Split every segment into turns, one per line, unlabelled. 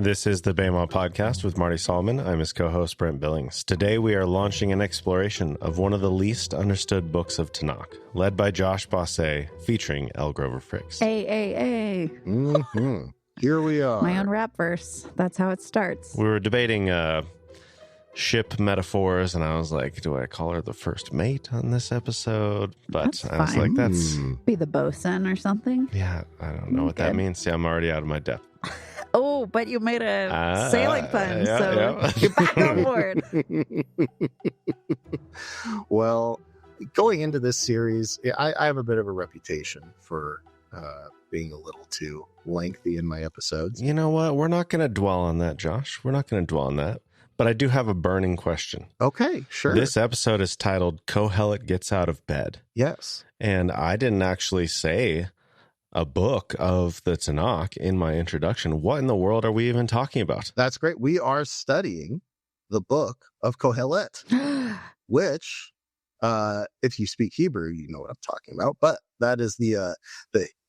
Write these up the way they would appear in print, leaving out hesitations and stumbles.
This is the Bema Podcast with Marty Solomon. I'm his co-host, Brent Billings. Today we are launching an exploration of one of the least understood books of Tanakh, led by Josh Bossé, featuring Elle Grover Fricks.
Hey.
Mm-hmm. Here we are.
My own rap verse. That's how it starts.
We were debating ship metaphors, and I was like, do I call her the first mate on this episode? But
That's
I was
fine.
like, that's...
Be the bosun or something.
Yeah, I don't know what that
Good.
means. See, I'm already out of my depth.
Oh, but you made a sailing pun, so you're back on board.
Well, going into this series, I have a bit of a reputation for being a little too lengthy in my episodes.
You know what? We're not going to dwell on that, Josh. We're not going to dwell on that. But I do have a burning question.
Okay, sure.
This episode is titled Qohelet Gets Out of Bed.
Yes.
And I didn't actually say a book of the Tanakh in my introduction. What in the world are we even talking about?
That's great. We are studying the book of Qohelet, which, if you speak Hebrew, you know what I'm talking about. But that is the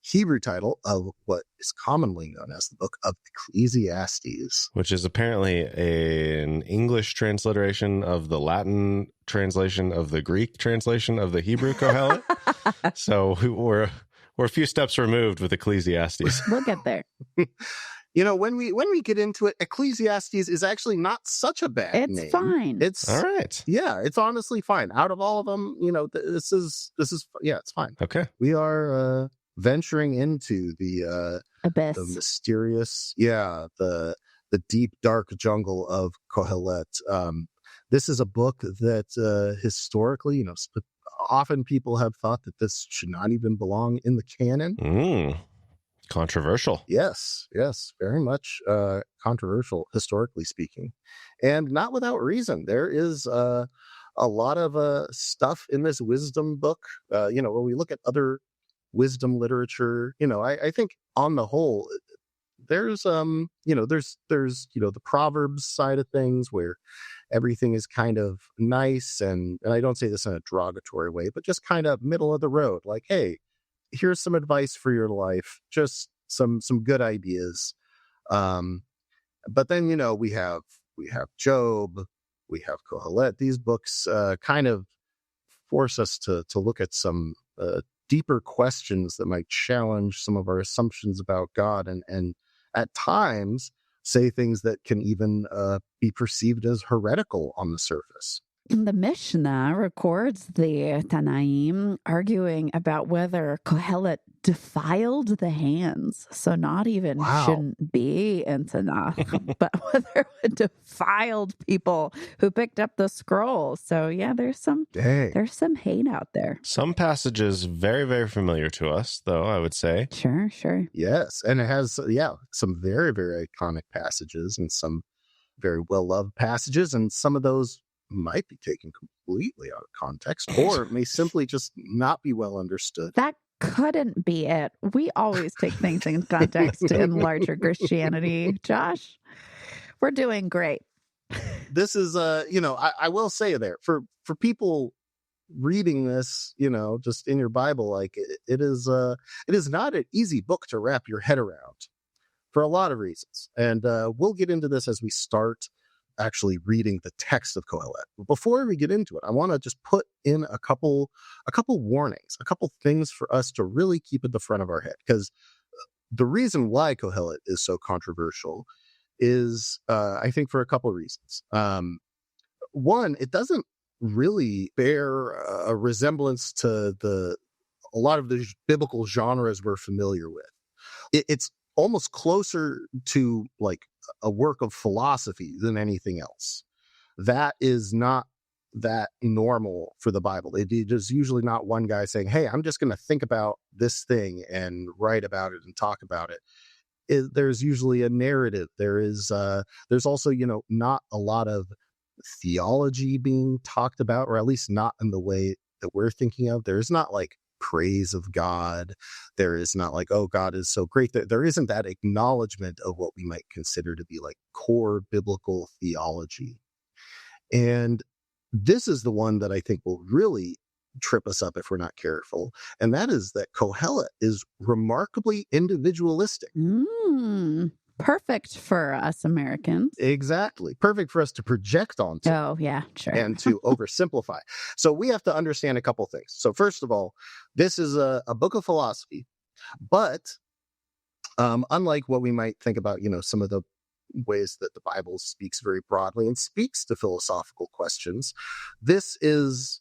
Hebrew title of what is commonly known as the book of Ecclesiastes.
Which is apparently an English transliteration of the Latin translation of the Greek translation of the Hebrew Qohelet. So we're a few steps removed with Ecclesiastes.
We'll get there.
You know, when we get into it, Ecclesiastes is actually not such a bad name.
It's fine.
It's
All right.
Yeah, it's honestly fine. Out of all of them, you know, this is it's fine.
Okay.
We are venturing into the
Abyss.
mysterious, the deep dark jungle of Qohelet. This is a book that historically, you know, often people have thought that this should not even belong in the canon.
Controversial.
Yes, very much controversial, historically speaking, and not without reason. There is a lot of stuff in this wisdom book. You know, when we look at other wisdom literature, you know, I think on the whole, there's there's the Proverbs side of things where everything is kind of nice, and I don't say this in a derogatory way, but just kind of middle of the road. Like, hey, here's some advice for your life, just some good ideas. But then, you know, we have Job, we have Qohelet. These books kind of force us to look at some deeper questions that might challenge some of our assumptions about God, and at times say things that can even be perceived as heretical on the surface.
The Mishnah records the Tanaim arguing about whether Qohelet defiled the hands. So not even shouldn't be in Tanakh, but whether it defiled people who picked up the scroll. So yeah, there's some hate out there.
Some passages very, very familiar to us, though, I would say.
Sure.
Yes, and it has some very, very iconic passages and some very well-loved passages, and some of those might be taken completely out of context, or may simply just not be well understood.
That couldn't be it. We always take things in context in larger Christianity. Josh, we're doing great.
This is I will say there for people reading this, you know, just in your Bible, like it is not an easy book to wrap your head around for a lot of reasons, and we'll get into this as we start actually reading the text of Qohelet. Before we get into it, I want to just put in a couple warnings, a couple things for us to really keep at the front of our head, because the reason why Qohelet is so controversial is, I think, for a couple of reasons. One, it doesn't really bear a resemblance to a lot of the biblical genres we're familiar with. It's almost closer to like a work of philosophy than anything else. That is not that normal for the Bible. It is usually not one guy saying, hey, I'm just going to think about this thing and write about it and talk about it. There's usually a narrative. There's also, you know, not a lot of theology being talked about, or at least not in the way that we're thinking of. There's not like praise of God. There is not like, oh, God is so great. There isn't that acknowledgement of what we might consider to be like core biblical theology. And this is the one that I think will really trip us up if we're not careful. And that is that Qohelet is remarkably individualistic.
Perfect for us Americans.
Exactly. Perfect for us to project onto.
Oh, yeah, sure.
And to oversimplify. So we have to understand a couple things. So first of all, this is a book of philosophy, but unlike what we might think about, some of the ways that the Bible speaks very broadly and speaks to philosophical questions, this is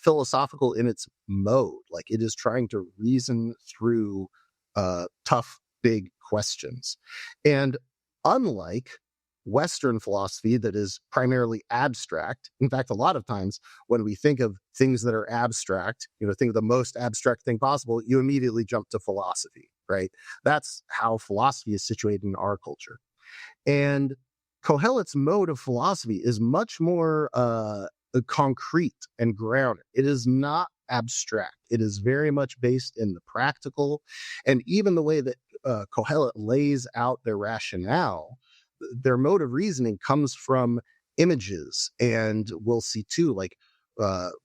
philosophical in its mode. Like, it is trying to reason through tough, big questions. And unlike Western philosophy that is primarily abstract, in fact, a lot of times when we think of things that are abstract, think of the most abstract thing possible, you immediately jump to philosophy, right? That's how philosophy is situated in our culture. And Qohelet's mode of philosophy is much more concrete and grounded. It is not abstract. It is very much based in the practical. And even the way that Qohelet lays out their rationale, their mode of reasoning comes from images. And we'll see too, like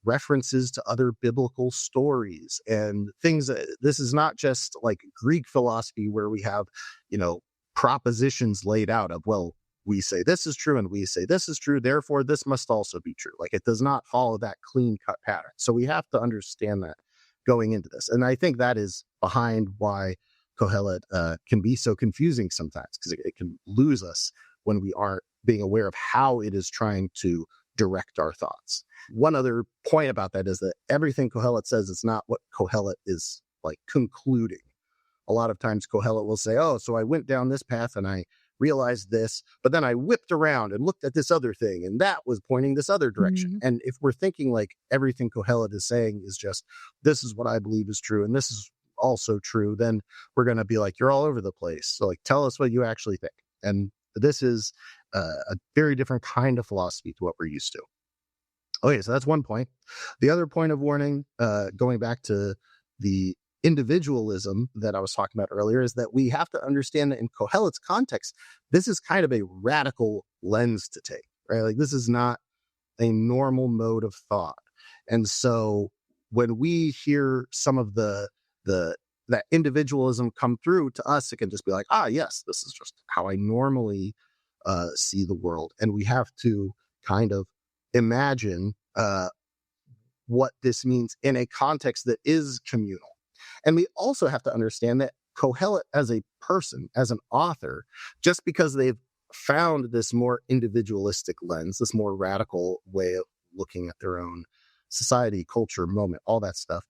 references to other biblical stories and things. This is not just like Greek philosophy where we have, propositions laid out of, well, we say this is true and we say this is true, therefore this must also be true. Like, it does not follow that clean cut pattern. So we have to understand that going into this. And I think that is behind why Qohelet can be so confusing sometimes, because it can lose us when we aren't being aware of how it is trying to direct our thoughts. One other point about that is that everything Qohelet says is not what Qohelet is like concluding. A lot of times Qohelet will say, oh, so I went down this path and I realized this, but then I whipped around and looked at this other thing, and that was pointing this other direction. Mm-hmm. And if we're thinking like everything Qohelet is saying is just, this is what I believe is true, and this is also true, then we're going to be like, you're all over the place. So like, tell us what you actually think. And this is a very different kind of philosophy to what we're used to. Okay, so that's one point. The other point of warning, going back to the individualism that I was talking about earlier, is that we have to understand that in Qohelet's context, this is kind of a radical lens to take, right? Like, this is not a normal mode of thought. And so when we hear some of that individualism come through to us, it can just be like, yes, this is just how I normally see the world. And we have to kind of imagine what this means in a context that is communal. And we also have to understand that Qohelet as a person, as an author, just because they've found this more individualistic lens, this more radical way of looking at their own society, culture, moment, all that stuff,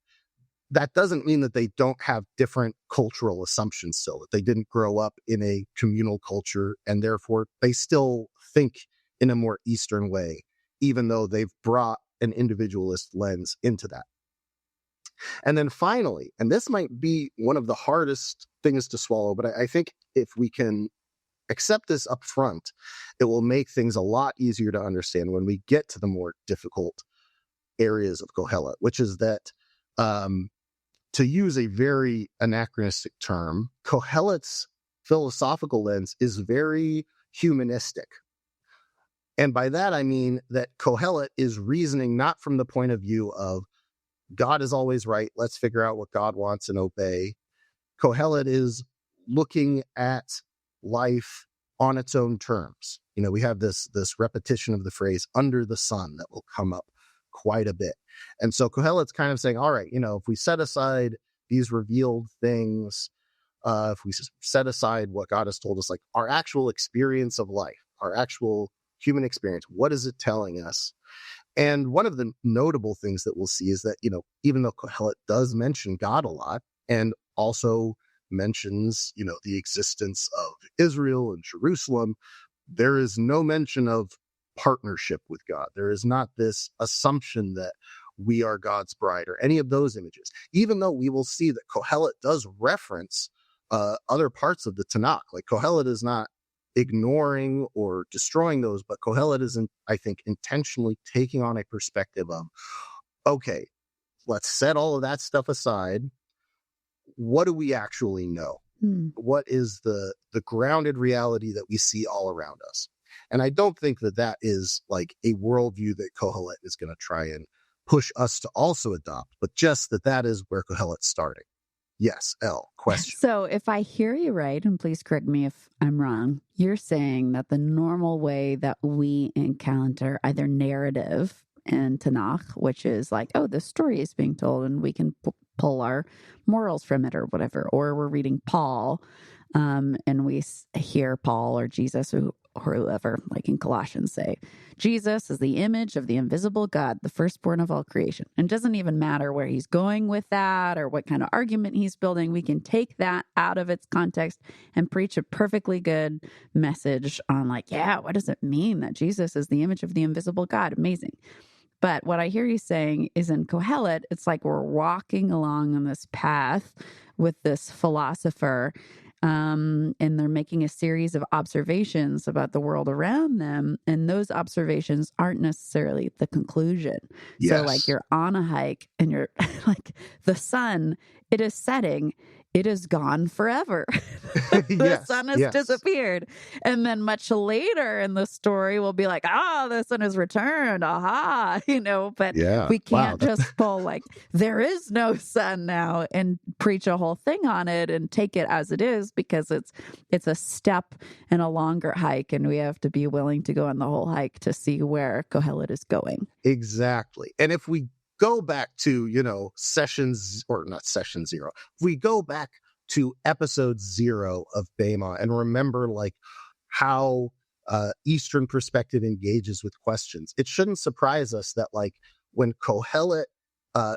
that doesn't mean that they don't have different cultural assumptions still, that they didn't grow up in a communal culture, and therefore they still think in a more Eastern way, even though they've brought an individualist lens into that. And then finally, and this might be one of the hardest things to swallow, but I think if we can accept this up front, it will make things a lot easier to understand when we get to the more difficult areas of Qohelet, which is that, to use a very anachronistic term, Qohelet's philosophical lens is very humanistic. And by that, I mean that Qohelet is reasoning not from the point of view of God is always right, let's figure out what God wants and obey. Qohelet is looking at life on its own terms. We have this repetition of the phrase under the sun that will come up quite a bit. And so Qohelet's kind of saying, all right, if we set aside these revealed things, if we set aside what God has told us, like our actual experience of life, our actual human experience, what is it telling us? And one of the notable things that we'll see is that, even though Qohelet does mention God a lot and also mentions, the existence of Israel and Jerusalem, there is no mention of partnership with God. There is not this assumption that we are God's bride or any of those images, even though we will see that Qohelet does reference other parts of the Tanakh. Like, Qohelet is not ignoring or destroying those, but Qohelet is, I think, intentionally taking on a perspective of, okay, let's set all of that stuff aside. What do we actually know? What is the grounded reality that we see all around us? And I don't think that is like a worldview that Qohelet is going to try and push us to also adopt, but just that is where Qohelet's starting. Yes, Elle, question.
So if I hear you right, and please correct me if I'm wrong, you're saying that the normal way that we encounter either narrative in Tanakh, which is like, oh, the story is being told and we can pull our morals from it or whatever, or we're reading Paul and we hear Paul or Jesus or whoever, like in Colossians, say, Jesus is the image of the invisible God, the firstborn of all creation. And it doesn't even matter where he's going with that or what kind of argument he's building. We can take that out of its context and preach a perfectly good message on like, yeah, what does it mean that Jesus is the image of the invisible God? Amazing. But what I hear you saying is in Qohelet, it's like we're walking along on this path with this philosopher, and they're making a series of observations about the world around them. And those observations aren't necessarily the conclusion.
Yes.
So like you're on a hike and you're like, the sun, it is setting. It is gone forever. The sun has disappeared. And then much later in the story, we'll be like, the sun has returned. Aha, but we can't just pull like, there is no sun now and preach a whole thing on it and take it as it is, because it's a step and a longer hike. And we have to be willing to go on the whole hike to see where Qohelet is going.
Exactly. And if we go back to, sessions, or not session 0, if we go back to episode 0 of Bema and remember like how Eastern perspective engages with questions, it shouldn't surprise us that like when Qohelet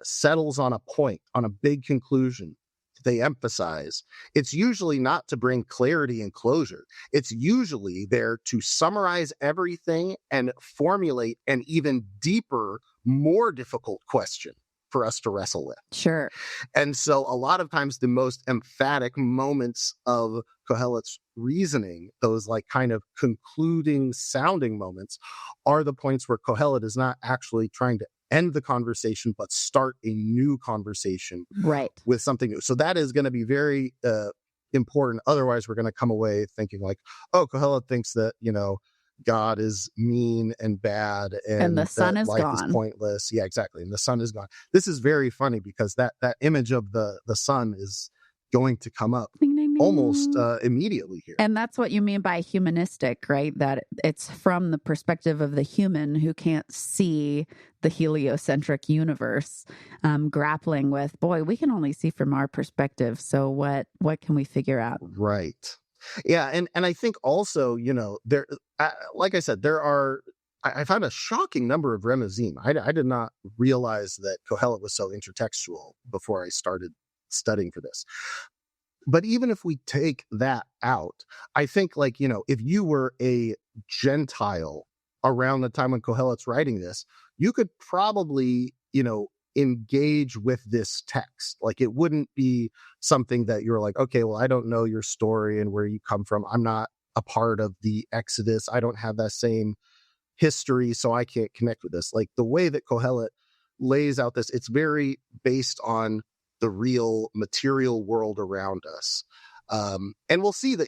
settles on a point, on a big conclusion, they emphasize it's usually not to bring clarity and closure. It's usually there to summarize everything and formulate an even deeper, more difficult question for us to wrestle with.
Sure.
And so a lot of times the most emphatic moments of Qohelet's reasoning, those like kind of concluding sounding moments, are the points where Qohelet is not actually trying to end the conversation, but start a new conversation with something new. So that is going to be very important. Otherwise, we're going to come away thinking like, oh, Qohelet thinks that, God is mean and bad and
the sun is
life
gone.
Is pointless. Yeah, exactly. And the sun is gone. This is very funny because that image of the sun is going to come up
ding, ding, ding.
Almost immediately here.
And that's what you mean by humanistic, right? That it's from the perspective of the human who can't see the heliocentric universe, grappling with, boy, we can only see from our perspective. So what can we figure out?
Right. Yeah. And I think also, there, like I said, I found a shocking number of remezim. I did not realize that Qohelet was so intertextual before I started studying for this. But even if we take that out, I think like, if you were a Gentile around the time when Qohelet's writing this, you could probably, engage with this text. Like it wouldn't be something that you're like, okay, well, I don't know your story and where you come from. I'm not a part of the Exodus. I don't have that same history, so I can't connect with this. Like the way that Qohelet lays out this, it's very based on the real material world around us. And we'll see that,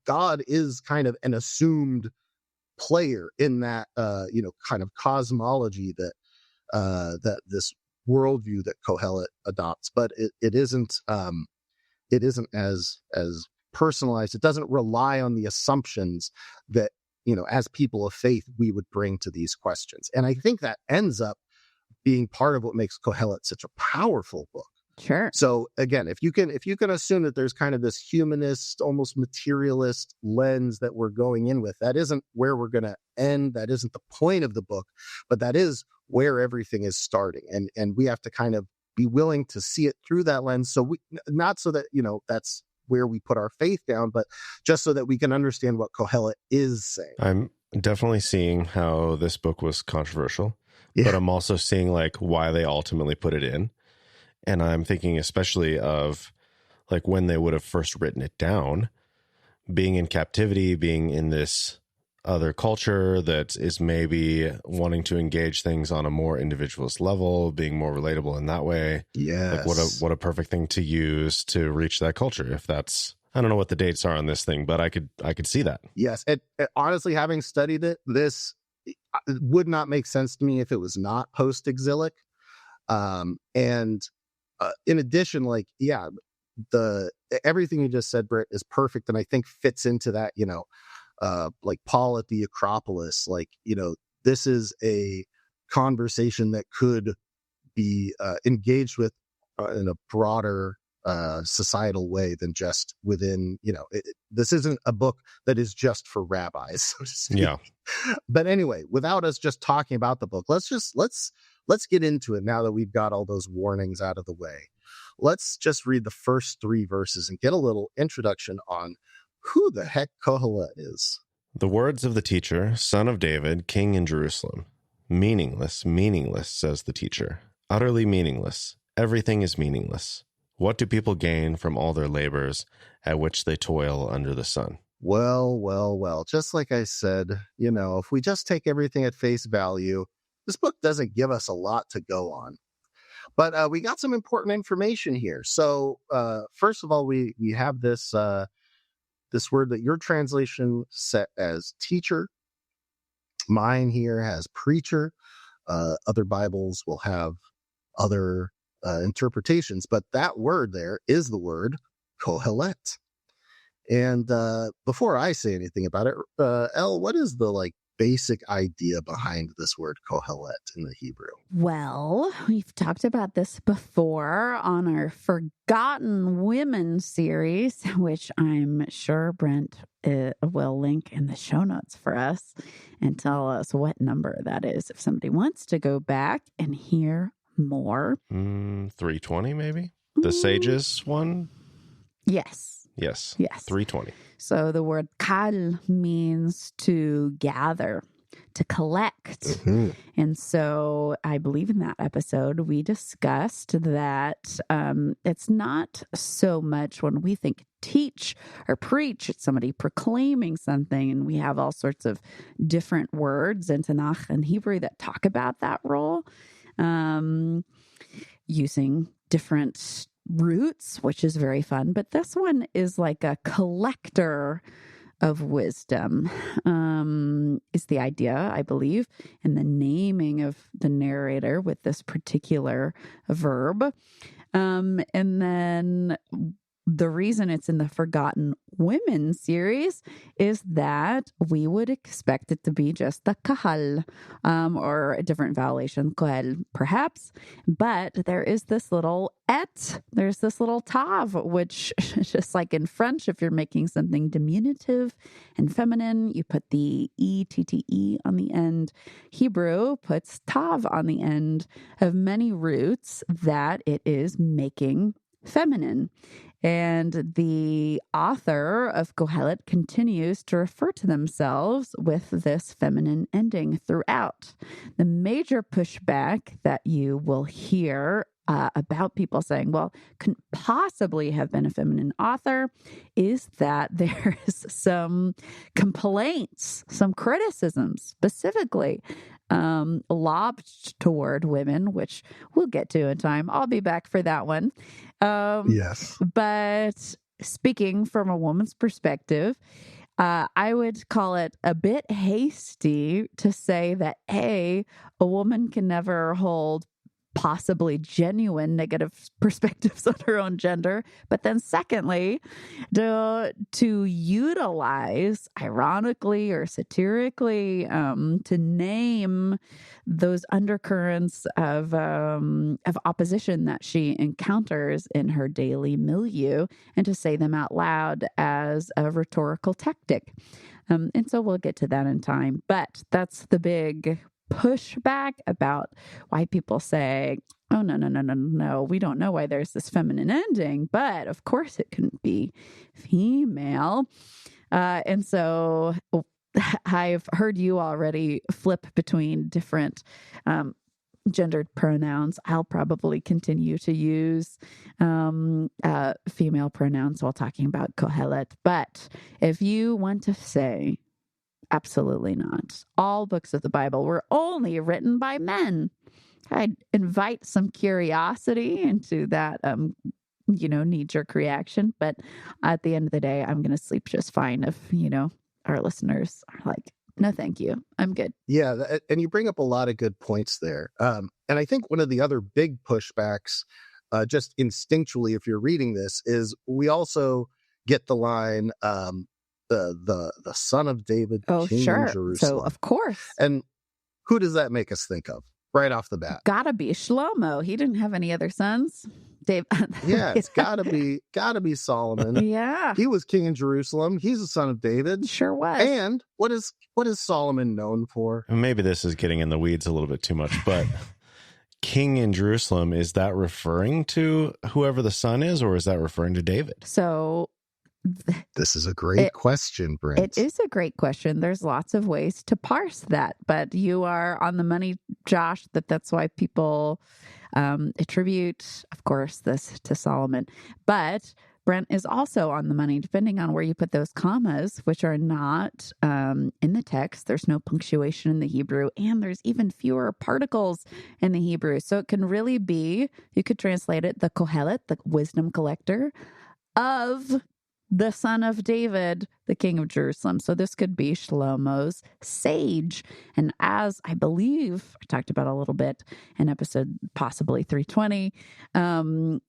God is kind of an assumed player in that, kind of cosmology that this worldview that Qohelet adopts, but it isn't as personalized. It doesn't rely on the assumptions that, as people of faith, we would bring to these questions. And I think that ends up being part of what makes Qohelet such a powerful book.
Sure.
So again, if you can assume that there's kind of this humanist, almost materialist lens that we're going in with, that isn't where we're going to end. That isn't the point of the book, but that is where everything is starting. And we have to kind of be willing to see it through that lens. So we, not so that, that's where we put our faith down, but just so that we can understand what Qohelet is saying.
I'm definitely seeing how this book was controversial, but I'm also seeing like why they ultimately put it in. And I'm thinking especially of like when they would have first written it down, being in captivity, being in this other culture that is maybe wanting to engage things on a more individualist level, being more relatable in that way.
Yes.
Like what a perfect thing to use to reach that culture. If that's, I don't know what the dates are on this thing, but I could see that.
Yes. And honestly, having studied it, this would not make sense to me if it was not post-exilic. And in addition, everything you just said, Britt, is perfect, and I think fits into that. Like Paul at the Acropolis, like, this is a conversation that could be engaged with in a broader societal way than just within, this isn't a book that is just for rabbis, so to speak.
Yeah.
But anyway, without us just talking about the book, let's get into it now that we've got all those warnings out of the way. Let's just read the first 3 verses and get a little introduction on who the heck Qohelet is.
The words of the teacher, son of David, king in Jerusalem. Meaningless, meaningless, says the teacher. Utterly meaningless. Everything is meaningless. What do people gain from all their labors at which they toil under the sun?
Well. Just like I said, if we just take everything at face value, this book doesn't give us a lot to go on. But we got some important information here. So first of all, we have this word that your translation set as teacher. Mine here has preacher. Other Bibles will have other interpretations, but that word there is the word Qohelet. And before I say anything about it, Elle, what is the basic idea behind this word Qohelet in the Hebrew?
Well, we've talked about this before on our Forgotten Women series, which I'm sure Brent will link in the show notes for us and tell us what number that is if somebody wants to go back and hear more.
320 maybe? The Sages one?
Yes.
320.
So the word kal means to gather, to collect.
Mm-hmm.
And so I believe in that episode, we discussed that it's not so much when we think teach or preach, it's somebody proclaiming something. And we have all sorts of different words in Tanakh and Hebrew that talk about that role, using different roots, which is very fun. But this one is like a collector of wisdom, is the idea, I believe, and the naming of the narrator with this particular verb. And then the reason it's in the Forgotten Women series is that we would expect it to be just the kahal, or a different vowelation, kohel, perhaps. But there is this little et, there's this little tav, which just like in French, if you're making something diminutive and feminine, you put the E-T-T-E on the end. Hebrew puts tav on the end of many roots that it is making feminine. And the author of Qohelet continues to refer to themselves with this feminine ending throughout. The major pushback that you will hear about people saying, well, couldn't possibly have been a feminine author, is that there is some complaints, some criticisms specifically lobbed toward women, which we'll get to in time. I'll be back for that one.
Yes.
But speaking from a woman's perspective, I would call it a bit hasty to say that a woman can never hold possibly genuine negative perspectives on her own gender. But then secondly, to utilize ironically or satirically, to name those undercurrents of opposition that she encounters in her daily milieu and to say them out loud as a rhetorical tactic. And so we'll get to that in time. But that's the big pushback about why people say, oh, no, we don't know why there's this feminine ending, but of course it couldn't be female. And so I've heard you already flip between different gendered pronouns. I'll probably continue to use female pronouns while talking about Qohelet. But if you want to say, absolutely not, all books of the Bible were only written by men, I'd invite some curiosity into that, knee-jerk reaction. But at the end of the day, I'm going to sleep just fine if, our listeners are like, no, thank you, I'm good.
Yeah, and you bring up a lot of good points there. And I think one of the other big pushbacks just instinctually, if you're reading this, is we also get the line, the son of David, king in Jerusalem.
So of course.
And who does that make us think of right off the bat?
Gotta be Shlomo. He didn't have any other sons. Dave.
Yeah, it's gotta be Solomon.
Yeah.
He was king in Jerusalem. He's the son of David.
Sure was.
And what is Solomon known for?
Maybe this is getting in the weeds a little bit too much, but king in Jerusalem, is that referring to whoever the son is, or is that referring to David?
So
this is a great question, Brent.
It is a great question. There's lots of ways to parse that, but you are on the money, Josh, that's why people attribute, of course, this to Solomon. But Brent is also on the money, depending on where you put those commas, which are not in the text. There's no punctuation in the Hebrew, and there's even fewer particles in the Hebrew. So it can really be, you could translate it, the Qohelet, the wisdom collector of the son of David, the king of Jerusalem. So this could be Shlomo's sage. And as I believe I talked about a little bit in episode possibly 320,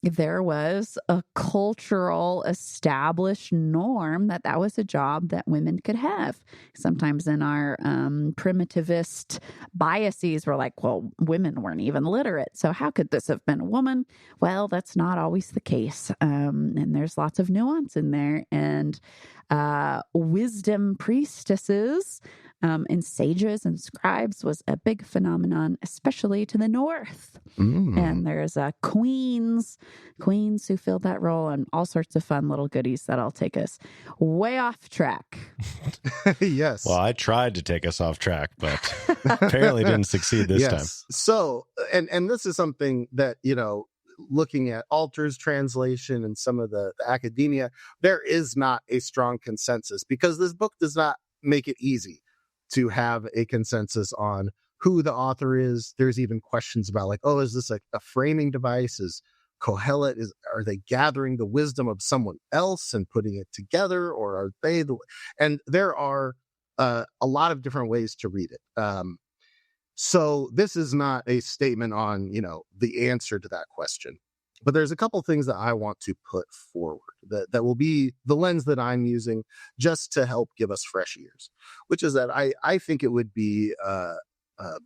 there was a cultural established norm that was a job that women could have. Sometimes in our primitivist biases, we're like, well, women weren't even literate. So how could this have been a woman? Well, that's not always the case. And there's lots of nuance in there. And wisdom priestesses and sages and scribes was a big phenomenon, especially to the north. And there's queens who filled that role, and all sorts of fun little goodies that'll take us way off track.
Yes.
Well, I tried to take us off track, but apparently didn't succeed this time.
So, and this is something that, looking at Alter's translation and some of the academia, there is not a strong consensus, because this book does not make it easy to have a consensus on who the author is. There's even questions about like, oh, is this a framing device? Is Qohelet, are they gathering the wisdom of someone else and putting it together, or are they and there are a lot of different ways to read it. So this is not a statement on, the answer to that question. But there's a couple things that I want to put forward that will be the lens that I'm using just to help give us fresh ears, which is that I think it would be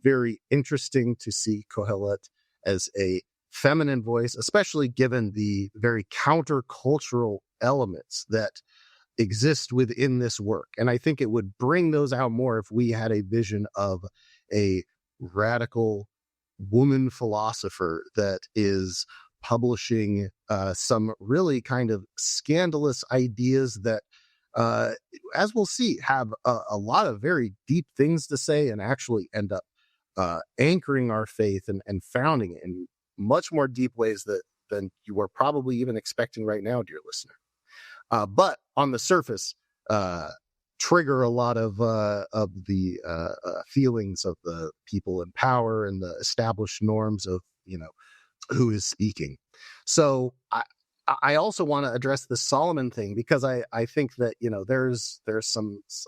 very interesting to see Qohelet as a feminine voice, especially given the very countercultural elements that exist within this work. And I think it would bring those out more if we had a vision of a radical woman philosopher that is publishing some really kind of scandalous ideas that, as we'll see, have a lot of very deep things to say and actually end up anchoring our faith and founding it in much more deep ways than you are probably even expecting right now, dear listener. But on the surface, trigger a lot of the feelings of the people in power and the established norms of who is speaking. So I also want to address the Solomon thing, because I think that there's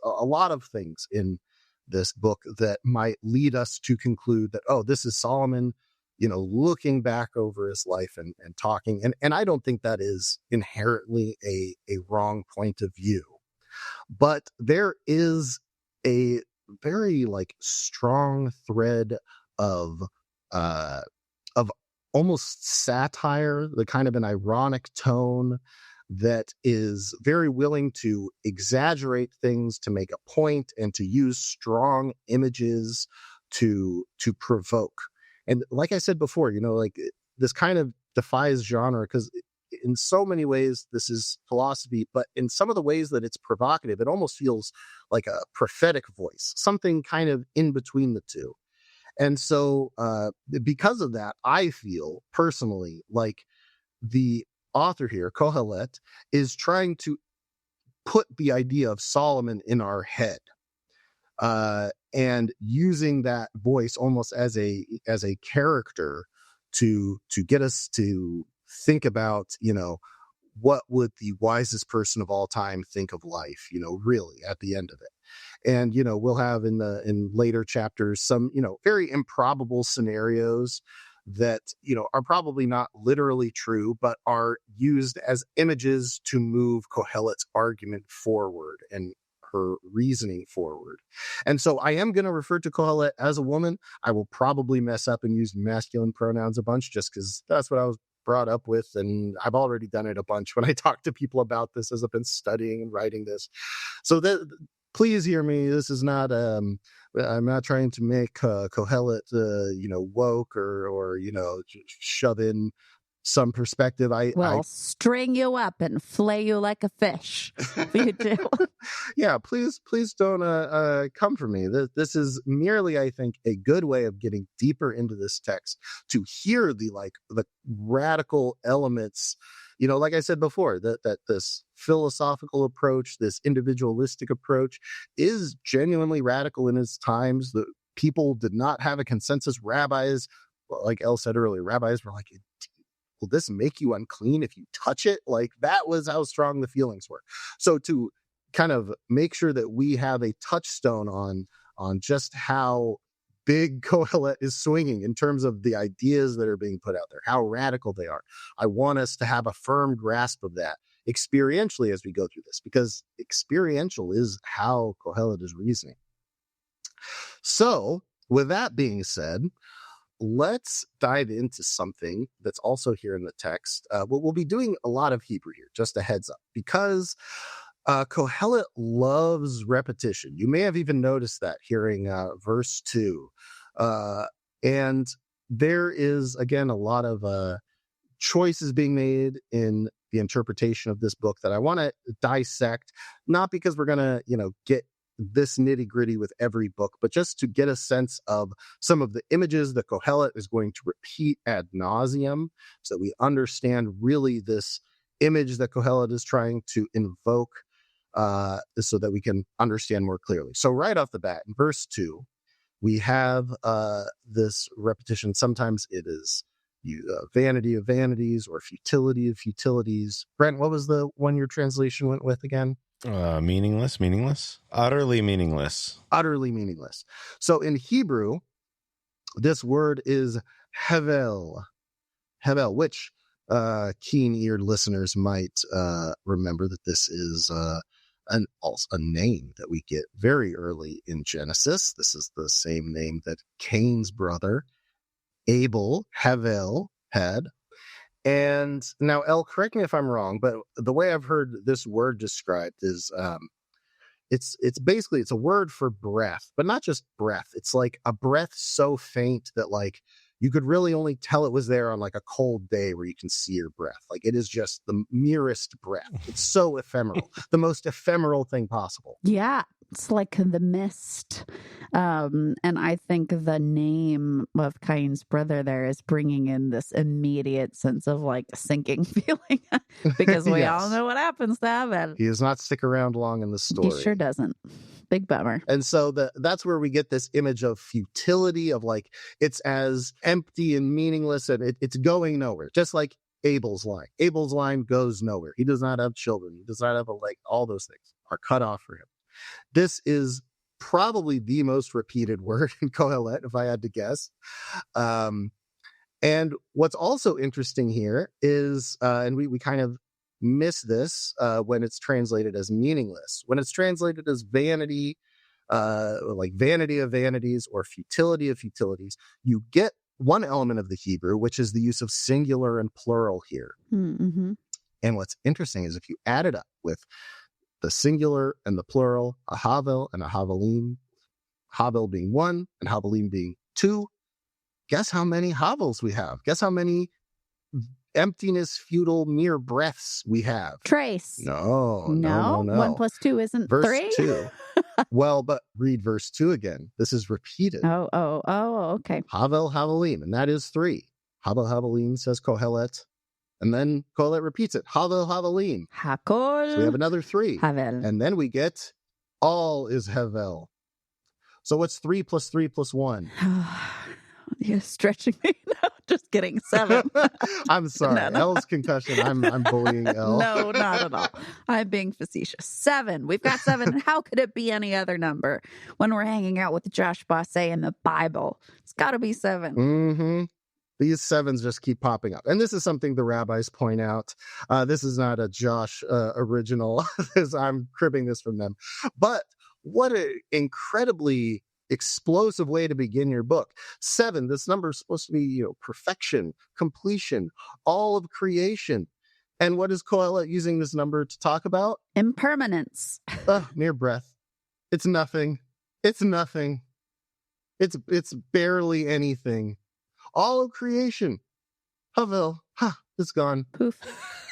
a lot of things in this book that might lead us to conclude that, oh, this is Solomon looking back over his life and talking, and I don't think that is inherently a wrong point of view. But there is a very strong thread of almost satire, the kind of an ironic tone that is very willing to exaggerate things to make a point and to use strong images to provoke. And like I said before, this kind of defies genre, because in so many ways this is philosophy, but in some of the ways that it's provocative, it almost feels like a prophetic voice, something kind of in between the two. And so because of that, I feel personally like the author here, Qohelet, is trying to put the idea of Solomon in our head, and using that voice almost as a character to get us to think about, what would the wisest person of all time think of life, really at the end of it. And, we'll have in later chapters some, very improbable scenarios that, are probably not literally true, but are used as images to move Qohelet's argument forward and her reasoning forward. And so I am going to refer to Qohelet as a woman. I will probably mess up and use masculine pronouns a bunch just because that's what I was brought up with, and I've already done it a bunch when I talk to people about this as I've been studying and writing this. So please hear me. This is not I'm not trying to make Qohelet woke or shove in some perspective.
We'll string you up and flay you like a fish if you do.
Yeah, please don't come for me. This is merely, I think, a good way of getting deeper into this text, to hear the radical elements, like I said before, that this philosophical approach, this individualistic approach, is genuinely radical in its times. The people did not have a consensus. Rabbis, like Elle said earlier, rabbis were like, will this make you unclean if you touch it? Like, that was how strong the feelings were. So to kind of make sure that we have a touchstone on just how big Qohelet is swinging in terms of the ideas that are being put out there, how radical they are, I want us to have a firm grasp of that experientially as we go through this, because experiential is how Qohelet is reasoning. So with that being said, let's dive into something that's also here in the text. We'll be doing a lot of Hebrew here, just a heads up, because Qohelet loves repetition. You may have even noticed that hearing verse 2. And there is, again, a lot of choices being made in the interpretation of this book that I want to dissect, not because we're going to, get this nitty-gritty with every book, but just to get a sense of some of the images that Qohelet is going to repeat ad nauseum, so that we understand really this image that Qohelet is trying to invoke, so that we can understand more clearly. So right off the bat, in verse 2, we have this repetition. Sometimes it is vanity of vanities or futility of futilities. Brent, what was the one your translation went with again?
Meaningless, utterly meaningless.
So in Hebrew, this word is hevel, which keen-eared listeners might remember that this is a name that we get very early in Genesis. This is the same name that Cain's brother Abel, Hevel, had. And now, Elle, correct me if I'm wrong, but the way I've heard this word described is it's basically, it's a word for breath, but not just breath. It's like a breath so faint that like you could really only tell it was there on like a cold day where you can see your breath. Like, it is just the merest breath. It's so ephemeral, the most ephemeral thing possible.
Yeah. It's like the mist. And I think the name of Cain's brother there is bringing in this immediate sense of like sinking feeling, because we
Yes.
all know what happens to Evan.
He does not stick around long in the story.
He sure doesn't. Big bummer.
And so that's where we get this image of futility, of like, it's as empty and meaningless, and it's going nowhere. Just like Abel's line. Abel's line goes nowhere. He does not have children. He does not have all those things are cut off for him. This is probably the most repeated word in Qohelet, if I had to guess. And what's also interesting here is, and we kind of miss this when it's translated as meaningless. When it's translated as vanity, like vanity of vanities or futility of futilities, you get one element of the Hebrew, which is the use of singular and plural here.
Mm-hmm.
And what's interesting is if you add it up with the singular and the plural, a havel and a havelim, havel being one and havelim being two, guess how many havels we have? Guess how many emptiness, futile, mere breaths we have?
Trace.
No.
1 plus 2 isn't
verse
3?
2. Well, but read verse 2 again. This is repeated.
Oh, okay.
Havel, havelim, and that is 3. Havel, havelim, says Qohelet. And then Qohelet repeats it. Havel, havelim.
Hakol.
So we have another 3.
Havel.
And then we get all is Hevel. So what's 3 plus 3 plus 1?
You're stretching me. No, just kidding. 7.
I'm sorry.
No.
Elle's concussion. I'm bullying Elle.
No, not at all. I'm being facetious. 7. We've got 7. How could it be any other number when we're hanging out with Josh Bossé in the Bible? It's got to be 7.
Mm-hmm. These sevens just keep popping up. And this is something the rabbis point out. This is not a Josh original. I'm cribbing this from them. But what an incredibly explosive way to begin your book. 7, this number is supposed to be, perfection, completion, all of creation. And what is Qohelet using this number to talk about?
Impermanence.
Mere breath. It's nothing. It's nothing. It's barely anything. All of creation. Havel. It's gone.
Poof.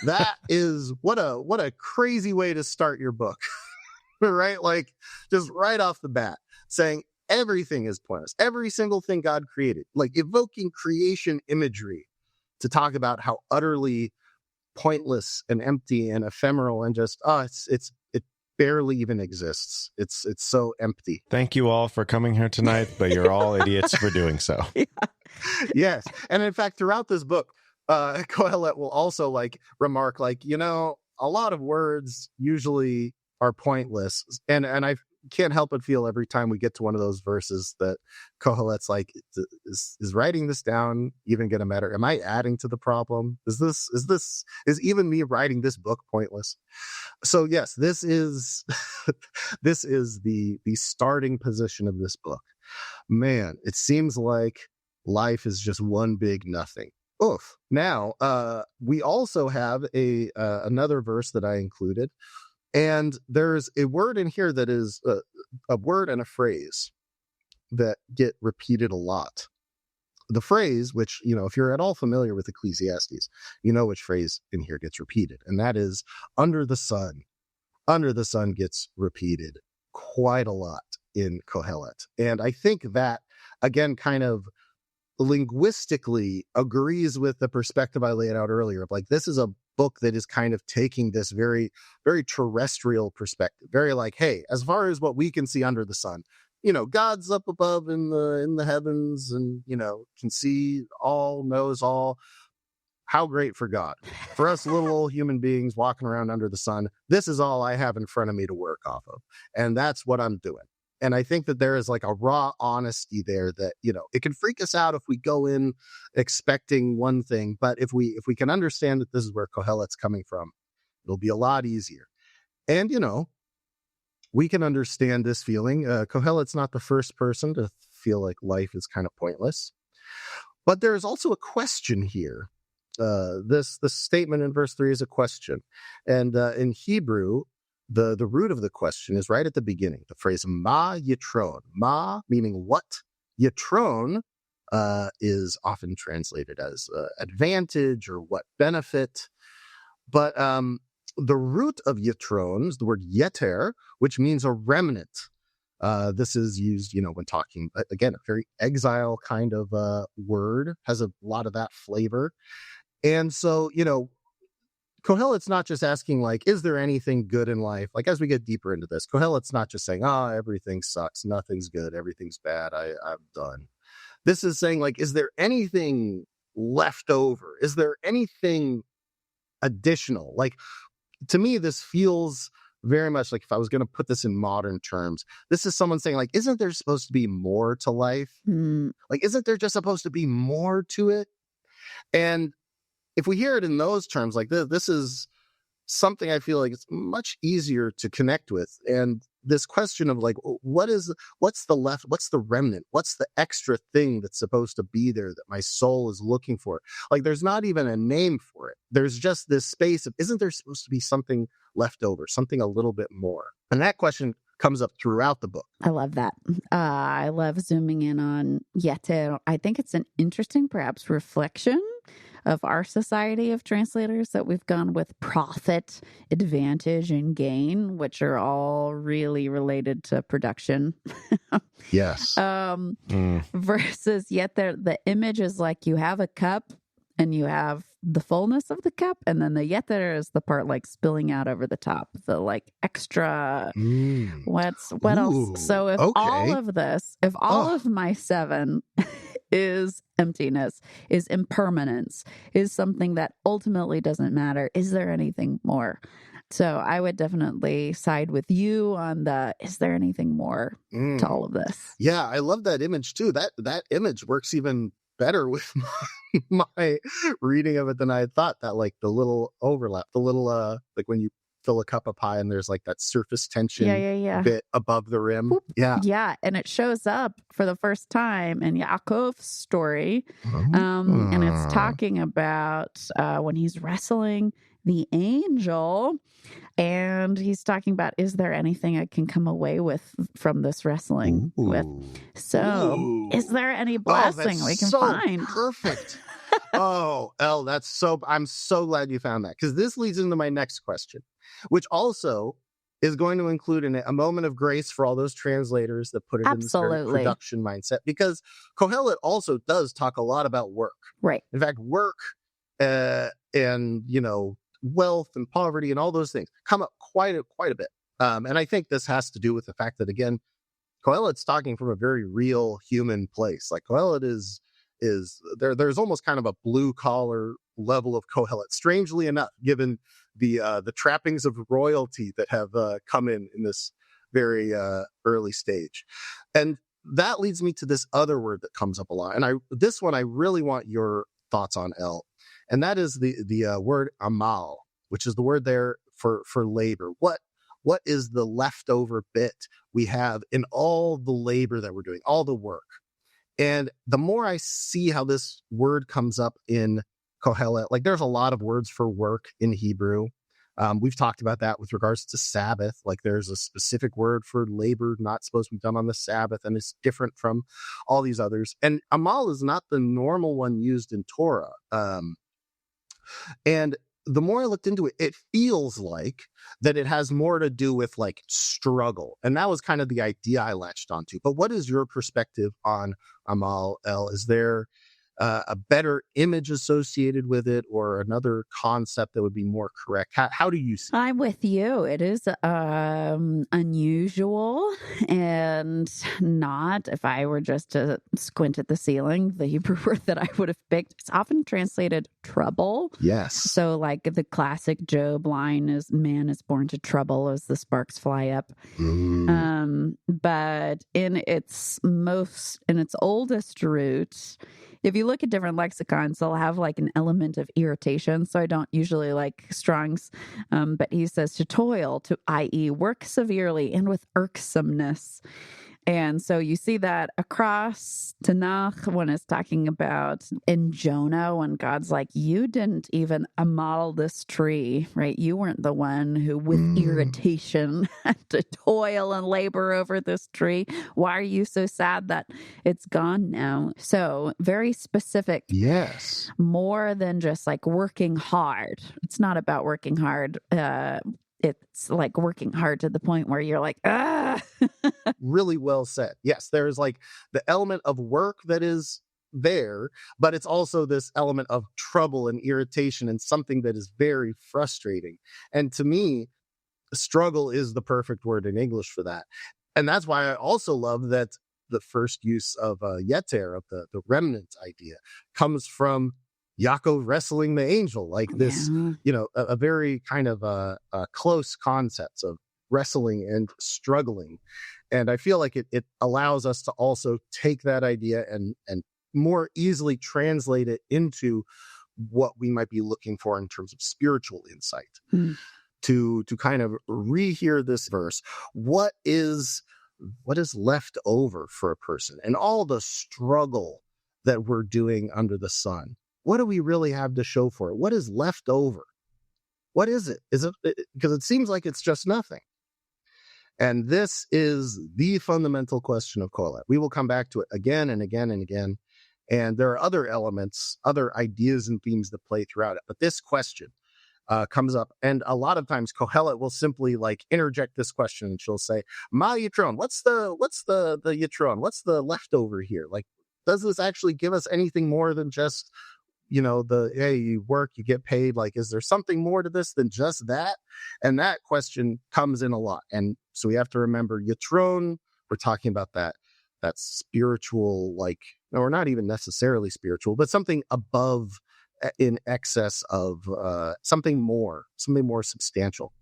That is what a crazy way to start your book. Right? Like just right off the bat, saying everything is pointless. Every single thing God created, like evoking creation imagery to talk about how utterly pointless and empty and ephemeral and just it barely even exists. It's so empty.
Thank you all for coming here tonight, but you're all idiots for doing so.
Yeah.
Yes. And in fact, throughout this book, Qohelet will also remark a lot of words usually are pointless. And I can't help but feel every time we get to one of those verses that Qohelet's like, is writing this down even going to matter? Am I adding to the problem? Is even me writing this book pointless? So yes, this is this is the starting position of this book. Man, it seems like life is just one big nothing. Oof. Now, we also have another verse that I included. And there's a word in here that is a word and a phrase that get repeated a lot. The phrase, which, if you're at all familiar with Ecclesiastes, you know which phrase in here gets repeated. And that is under the sun. Under the sun gets repeated quite a lot in Qohelet. And I think that, again, kind of linguistically agrees with the perspective I laid out earlier of this is a book that is kind of taking this very, very terrestrial perspective, very hey, as far as what we can see under the sun, God's up above in the heavens and, can see all, knows all. How great for God. For us little old human beings walking around under the sun, this is all I have in front of me to work off of. And that's what I'm doing. And I think that there is a raw honesty there that, it can freak us out if we go in expecting one thing. But if we can understand that this is where Qohelet's coming from, it'll be a lot easier. And, we can understand this feeling. Qohelet's not the first person to feel like life is kind of pointless. But there's also a question here. This statement in verse 3 is a question. And in Hebrew, the root of the question is right at the beginning. The phrase ma yitron. Ma meaning what? Yitron is often translated as advantage or what benefit. But the root of yitron is the word yeter, which means a remnant. This is used, when talking, again, a very exile kind of word, has a lot of that flavor. And so, Qohelet's not just asking, is there anything good in life? As we get deeper into this, Qohelet's not just saying, everything sucks, nothing's good, everything's bad, I'm done. This is saying, is there anything left over? Is there anything additional? To me, this feels very much if I was going to put this in modern terms, this is someone saying, isn't there supposed to be more to life? Isn't there just supposed to be more to it? And if we hear it in those terms, this is something I feel it's much easier to connect with. And this question of what's the remnant? What's the extra thing that's supposed to be there that my soul is looking for? There's not even a name for it. There's just this space of, isn't there supposed to be something left over, something a little bit more? And that question comes up throughout the book.
I love that. I love zooming in on yeter. I think it's an interesting, perhaps, reflection of our society of translators that we've gone with profit, advantage, and gain, which are all really related to production.
Yes.
Versus the image is you have a cup and you have the fullness of the cup, and then the yeter is the part spilling out over the top, the extra. What else? So if all of this, if all of my 7 is emptiness, is impermanence, is something that ultimately doesn't matter, is there anything more? So I would definitely side with you on is there anything more to all of this?
Yeah, I love that image too. That image works even better with my reading of it than I had thought. That like the little overlap, the little like when you fill a cup of pie and there's like that surface tension bit above the rim.
Whoop.
Yeah.
Yeah. And it shows up for the first time in Yaakov's story. And it's talking about when he's wrestling the angel, and he's talking about, is there anything I can come away with from this wrestling with? So is there any blessing we can find?
Perfect. Oh, Elle, I'm so glad you found that, because this leads into my next question, which also is going to include a moment of grace for all those translators that put it in this very production mindset, because Qohelet also does talk a lot about work.
Right.
In fact, work and, wealth and poverty and all those things come up quite a bit. And I think this has to do with the fact that, again, Qohelet's talking from a very real human place. Like Qohelet is there's almost kind of a blue collar level of Qohelet, strangely enough, given the trappings of royalty that have come in this very early stage. And that leads me to this other word that comes up a lot. And this one I really want your thoughts on, Elle. And that is the word amal, which is the word there for labor. What is the leftover bit we have in all the labor that we're doing, all the work? And the more I see how this word comes up in Qohelet, like there's a lot of words for work in Hebrew. We've talked about that with regards to Sabbath. Like there's a specific word for labor not supposed to be done on the Sabbath, and it's different from all these others. And amal is not the normal one used in Torah. And the more I looked into it, it feels like that it has more to do with like struggle. And that was kind of the idea I latched onto. But what is your perspective on amal, Elle? Is there a better image associated with it, or another concept that would be more correct? How do you see it?
I'm with you. It is unusual, and not, if I were just to squint at the ceiling, the Hebrew word that I would have picked. It's often translated trouble.
Yes.
So like the classic Job line is, man is born to trouble as the sparks fly up. But in its oldest root, if you look at different lexicons, they'll have like an element of irritation. So I don't usually like Strong's, but he says to toil, i.e. work severely and with irksomeness. And so you see that across Tanakh when it's talking about in Jonah, when God's like, you didn't even amal this tree, right? You weren't the one who with irritation had to toil and labor over this tree. Why are you so sad that it's gone now? So very specific.
Yes.
More than just like working hard. It's not about working hard. It's like working hard to the point where you're like, ah.
Really well said. Yes, there's like the element of work that is there, but it's also this element of trouble and irritation and something that is very frustrating. And to me, struggle is the perfect word in English for that. And that's why I also love that the first use of yeter, of the remnant idea, comes from Yaakov wrestling the angel, like this, a very kind of a close concepts of wrestling and struggling. And I feel like it allows us to also take that idea and more easily translate it into what we might be looking for in terms of spiritual insight. To kind of rehear this verse, what is left over for a person and all the struggle that we're doing under the sun? What do we really have to show for it? What is left over? What is it? Is it, because it seems like it's just nothing. And this is the fundamental question of Qohelet. We will come back to it again and again and again. And there are other elements, other ideas and themes that play throughout it. But this question comes up. And a lot of times Qohelet will simply like interject this question, and she'll say, Ma Yitron, what's the Yitron? What's the leftover here? Like, does this actually give us anything more than just, hey, you work, you get paid? Like, is there something more to this than just that? And that question comes in a lot. And so we have to remember Yitron, we're talking about that spiritual, like, or not even necessarily spiritual, but something above, in excess of something more substantial.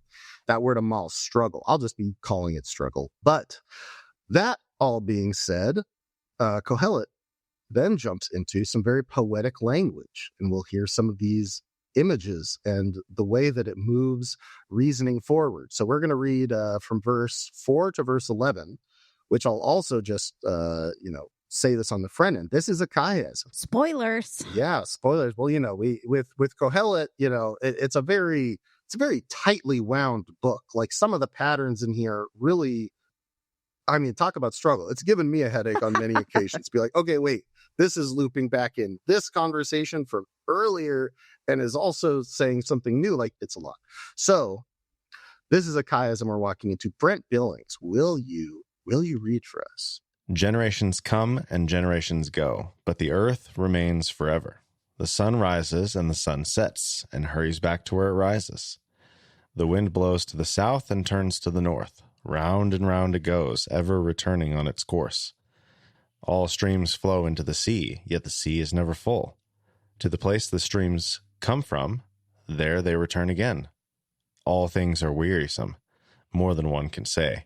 That word amal, struggle. I'll just be calling it struggle. But that all being said, Qohelet then jumps into some very poetic language, and we'll hear some of these images and the way that it moves reasoning forward. So we're going to read from verse 4 to verse 11, which I'll also just say this on the front end. This is a chiasm.
Spoilers.
Yeah, spoilers. Well, we with Qohelet, it's a very tightly wound book. Like, some of the patterns in here really, I mean, talk about struggle. It's given me a headache on many occasions. Be like, okay, wait, this is looping back in this conversation from earlier and is also saying something new. Like, it's a lot. So this is a chiasm we're walking into. Brent Billings, will you read for us?
Generations come and generations go, but the earth remains forever. The sun rises and the sun sets and hurries back to where it rises. The wind blows to the south and turns to the north. Round and round it goes, ever returning on its course. All streams flow into the sea, yet the sea is never full. To the place the streams come from, there they return again. All things are wearisome, more than one can say.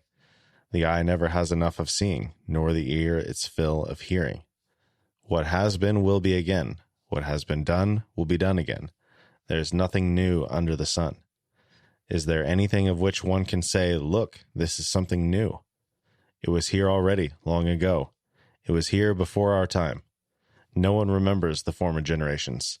The eye never has enough of seeing, nor the ear its fill of hearing. What has been will be again. What has been done will be done again. There is nothing new under the sun. Is there anything of which one can say, look, this is something new? It was here already, long ago. It was here before our time. No one remembers the former generations,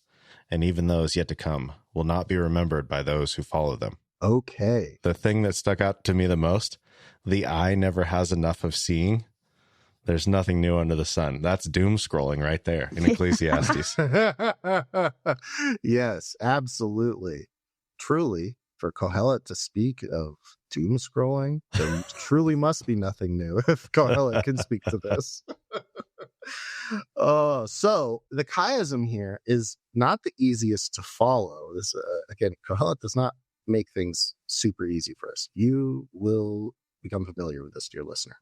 and even those yet to come will not be remembered by those who follow them.
Okay.
The thing that stuck out to me the most, the eye never has enough of seeing. There's nothing new under the sun. That's doom scrolling right there in Ecclesiastes.
Yes, absolutely. Truly, for Qohelet to speak of doom scrolling, there truly must be nothing new if Qohelet can speak to this. So the chiasm here is not the easiest to follow. This again, Qohelet does not make things super easy for us. You will become familiar with this, dear listener.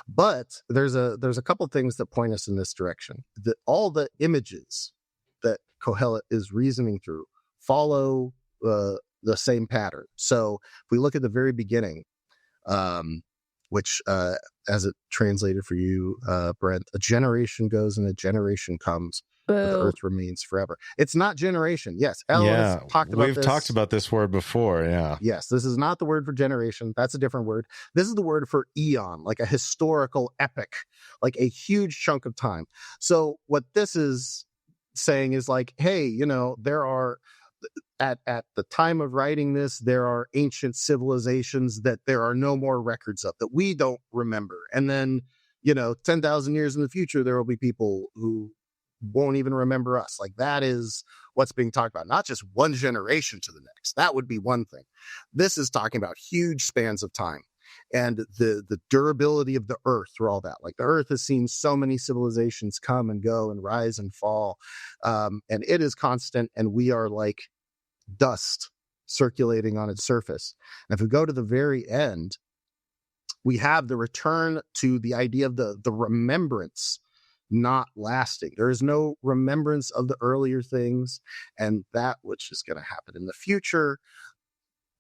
But there's a couple things that point us in this direction. That all the images that Qohelet is reasoning through follow the same pattern. So if we look at the very beginning, which as it translated for you, Brent, a generation goes and a generation comes, but the earth remains forever. It's not generation. Yes, Elle has talked about this.
We've talked about this word before, yeah.
Yes, this is not the word for generation. That's a different word. This is the word for eon, like a historical epic, like a huge chunk of time. So what this is saying is like, hey, there are, at the time of writing this, there are ancient civilizations that there are no more records of, that we don't remember. And then, 10,000 years in the future, there will be people who won't even remember us. Like, that is what's being talked about. Not just one generation to the next. That would be one thing. This is talking about huge spans of time and the durability of the earth through all that. Like, the earth has seen so many civilizations come and go and rise and fall. And it is constant, and we are like dust circulating on its surface. And if we go to the very end, we have the return to the idea of the remembrance not lasting. There is no remembrance of the earlier things, and that which is going to happen in the future,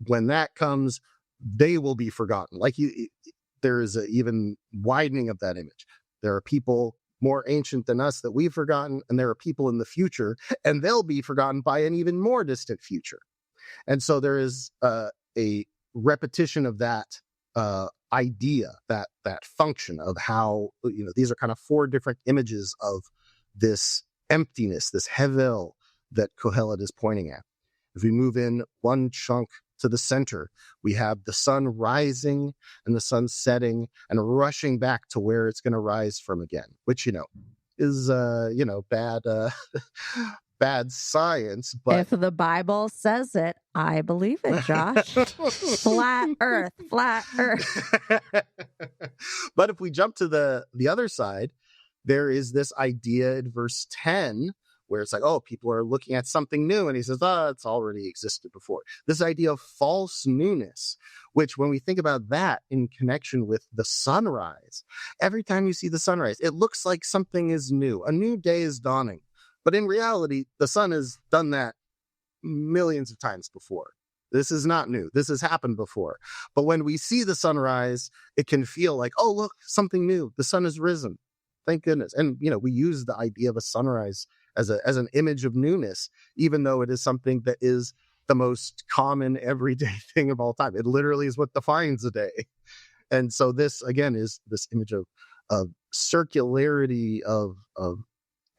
when that comes, they will be forgotten. Like, there is an even widening of that image. There are people more ancient than us that we've forgotten, and there are people in the future, and they'll be forgotten by an even more distant future. And so there is a repetition of that idea, that function of how, these are kind of four different images of this emptiness, this hevel that Qohelet is pointing at. If we move in one chunk to the center, we have the sun rising and the sun setting and rushing back to where it's going to rise from again, which, is, bad science. But
if the Bible says it, I believe it, Josh. Flat earth.
But if we jump to the other side, there is this idea in verse 10 where it's like, oh, people are looking at something new. And he says, it's already existed before. This idea of false newness, which when we think about that in connection with the sunrise, every time you see the sunrise, it looks like something is new. A new day is dawning. But in reality, the sun has done that millions of times before. This is not new. This has happened before. But when we see the sunrise, it can feel like, oh, look, something new. The sun has risen. Thank goodness. And, we use the idea of a sunrise as an image of newness, even though it is something that is the most common everyday thing of all time. It literally is what defines a day. And so this, again, is this image of circularity, of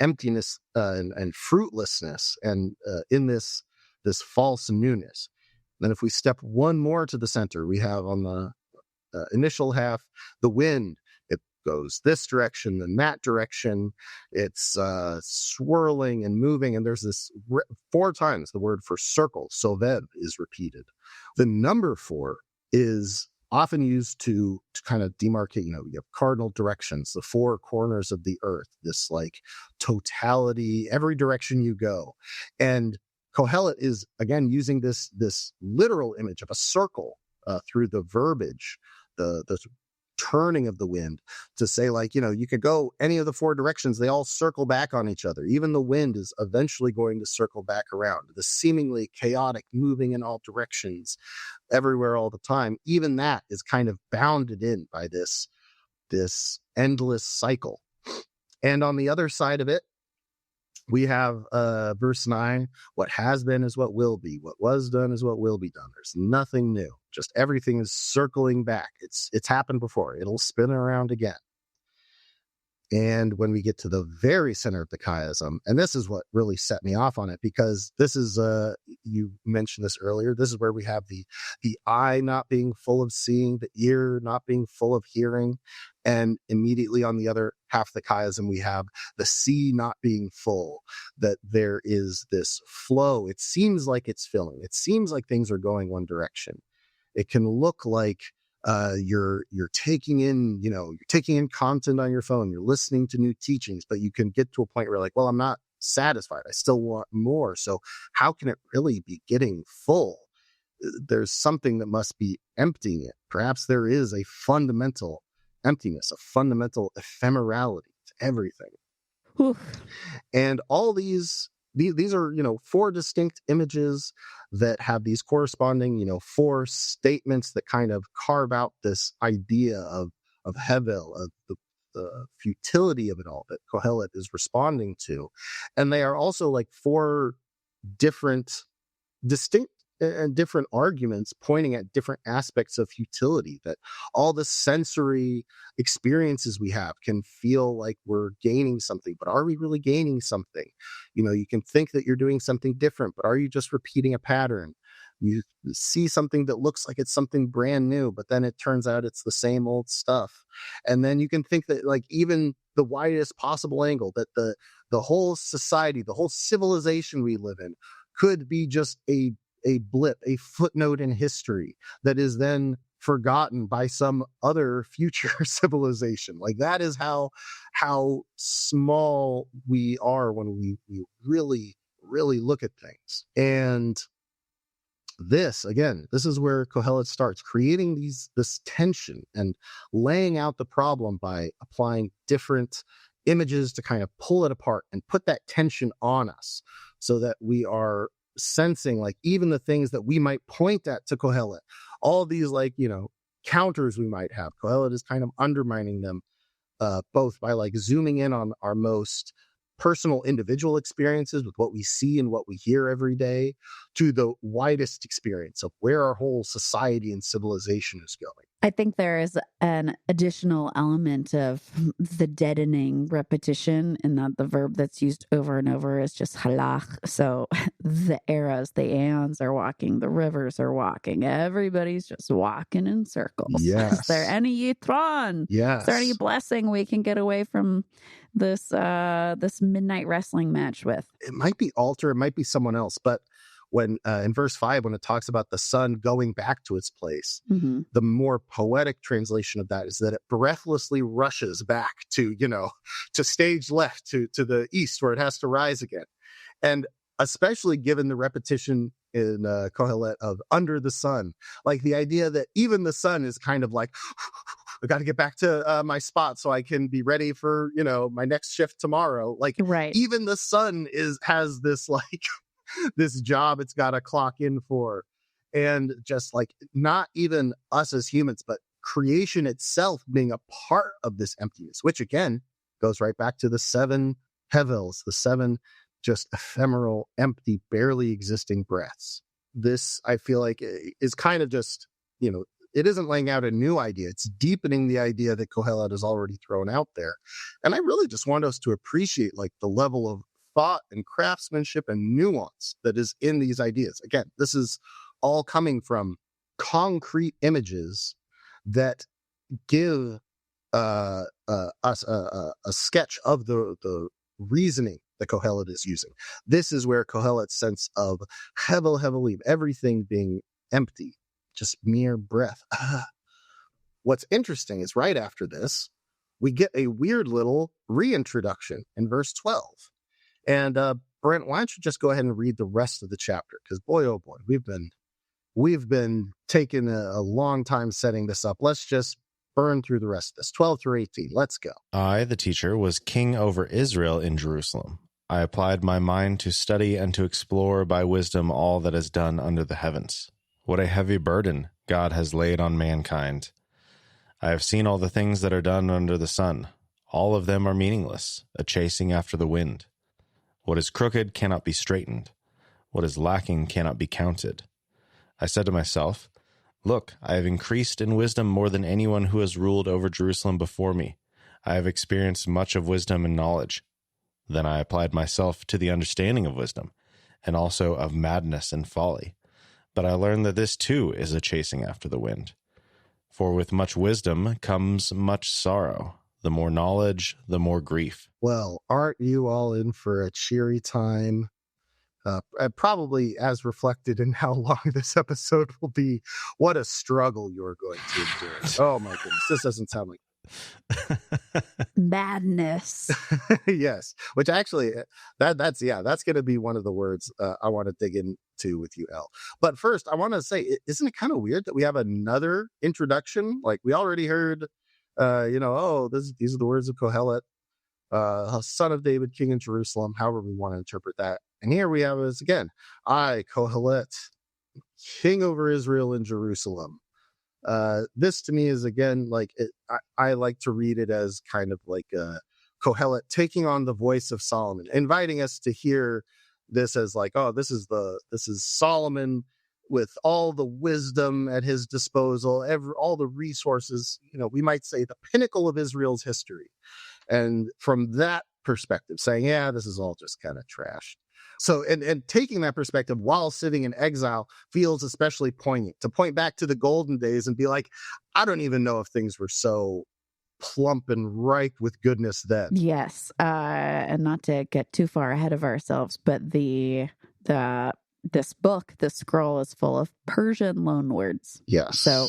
emptiness and fruitlessness, and in this false newness. Then if we step one more to the center, we have on the initial half, the wind. It goes this direction and that direction. It's swirling and moving. And there's this 4 times the word for circle, soved, is repeated. The number 4 is often used to kind of demarcate, you have cardinal directions, the 4 corners of the earth, this like totality, every direction you go. And Qohelet is, again, using this literal image of a circle through the verbiage, the turning of the wind, to say, like, you could go any of the 4 directions, they all circle back on each other. Even the wind is eventually going to circle back around. The seemingly chaotic moving in all directions everywhere all the time, even that is kind of bounded in by this endless cycle. And on the other side of it, we have verse 9, what has been is what will be. What was done is what will be done. There's nothing new. Just everything is circling back. It's happened before. It'll spin around again. And when we get to the very center of the chiasm, and this is what really set me off on it, because this is, you mentioned this earlier, this is where we have the eye not being full of seeing, the ear not being full of hearing, and immediately on the other half of the chiasm, we have the sea not being full, that there is this flow. It seems like it's filling. It seems like things are going one direction. It can look like you're taking in, you're taking in content on your phone, you're listening to new teachings, but you can get to a point where, like, well, I'm not satisfied. I still want more. So how can it really be getting full? There's something that must be emptying it. Perhaps there is a fundamental emptiness, a fundamental ephemerality to everything.
Oof.
And all these are, 4 distinct images that have these corresponding, 4 statements that kind of carve out this idea of Hevel, of the futility of it all that Qohelet is responding to. And they are also like 4 distinct and different arguments pointing at different aspects of futility, that all the sensory experiences we have can feel like we're gaining something, but are we really gaining something? You can think that you're doing something different, but are you just repeating a pattern? You see something that looks like it's something brand new, but then it turns out it's the same old stuff. And then you can think that, like, even the widest possible angle, that the whole society, the whole civilization we live in could be just a blip, a footnote in history that is then forgotten by some other future civilization. Like, that is how small we are when we really, really look at things. And this is where Qohelet starts creating this tension and laying out the problem by applying different images to kind of pull it apart and put that tension on us, so that we are sensing, like, even the things that we might point at to Qohelet, all these, like, counters we might have, Qohelet is kind of undermining them, both by, like, zooming in on our most personal individual experiences with what we see and what we hear every day, to the widest experience of where our whole society and civilization is going.
I think there is an additional element of the deadening repetition, in that the verb that's used over and over is just halach. So the eras, the aeons are walking, the rivers are walking. Everybody's just walking in circles.
Yes.
Is there any yitron?
Yes.
Is there any blessing we can get away from this midnight wrestling match with?
It might be altar, it might be someone else, but when in verse 5, when it talks about the sun going back to its place,
Mm-hmm.
the more poetic translation of that is that it breathlessly rushes back to, to stage left, to the east, where it has to rise again. And especially given the repetition in Qohelet of under the sun, like the idea that even the sun is kind of like, I got to get back to my spot so I can be ready for, my next shift tomorrow. Like,
right.
Even the sun has this, like, this job it's got to clock in for. And just, like, not even us as humans, but creation itself being a part of this emptiness, which, again, Goes right back to the 7 hevels, the 7 just ephemeral, empty, barely existing breaths. This, I feel like, is kind of just, it isn't laying out a new idea. It's deepening the idea that Qohelet has already thrown out there. And I really just want us to appreciate like the level of thought and craftsmanship and nuance that is in these ideas. Again, this is all coming from concrete images that give us a sketch of the reasoning that Qohelet is using. This is where Qohelet's sense of hevel hevelim, everything being empty, just mere breath. What's interesting is right after this, we get a weird little reintroduction in verse 12. And Brent, why don't you just go ahead and read the rest of the chapter? Because boy, oh boy, we've been taking a long time setting this up. Let's just burn through the rest of this. 12 through 18. Let's go.
I, the teacher, was king over Israel in Jerusalem. I applied my mind to study and to explore by wisdom all that is done under the heavens. What a heavy burden God has laid on mankind. I have seen all the things that are done under the sun. All of them are meaningless, a chasing after the wind. What is crooked cannot be straightened. What is lacking cannot be counted. I said to myself, look, I have increased in wisdom more than anyone who has ruled over Jerusalem before me. I have experienced much of wisdom and knowledge. Then I applied myself to the understanding of wisdom, and also of madness and folly. But I learned that this too is a chasing after the wind. For with much wisdom comes much sorrow. The more knowledge, the more grief.
Well, aren't you all in for a cheery time? Probably as reflected in how long this episode will be. What a struggle you're going to endure. Oh my goodness, this doesn't sound like
madness.
Yes, which actually that's going to be one of the words I want to dig into with you, Elle. But first, I want to say, isn't it kind of weird that we have another introduction? Like we already heard, these are the words of Qohelet, son of David, king in Jerusalem, however we want to interpret that. And here we have us again. I, Qohelet, king over Israel in Jerusalem. This to me is again like I like to read it as kind of like Qohelet taking on the voice of Solomon, inviting us to hear this as like, oh, this is Solomon with all the wisdom at his disposal, all the resources, we might say the pinnacle of Israel's history. And from that perspective, saying, yeah, this is all just kind of trash. So, and taking that perspective while sitting in exile feels especially poignant, to point back to the golden days and be like, I don't even know if things were so plump and ripe with goodness then.
Yes. And not to get too far ahead of ourselves, but this scroll is full of Persian loanwords.
Yes.
So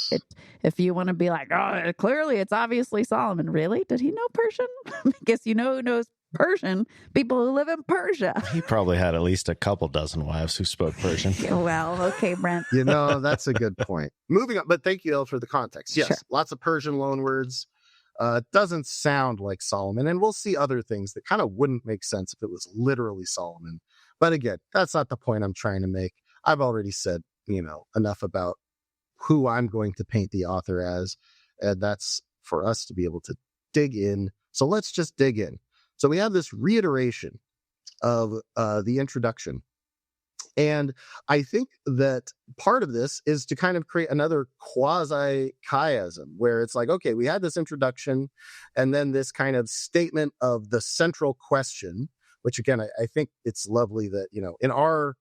if you want to be like, oh, clearly it's obviously Solomon. Really? Did he know Persian? Because who knows Persian? People who live in Persia.
He probably had at least a couple dozen wives who spoke Persian.
Well, okay, Brent.
That's a good point. Moving on, but thank you, Elle, for the context. Yes,
sure.
Lots of Persian loanwords. Doesn't sound like Solomon, and we'll see other things that kind of wouldn't make sense if it was literally Solomon. But again, that's not the point I'm trying to make. I've already said, enough about who I'm going to paint the author as, and that's for us to be able to dig in. So let's just dig in. So we have this reiteration of the introduction. And I think that part of this is to kind of create another quasi-chiasm where it's like, okay, we had this introduction and then this kind of statement of the central question, which again, I think it's lovely that, in our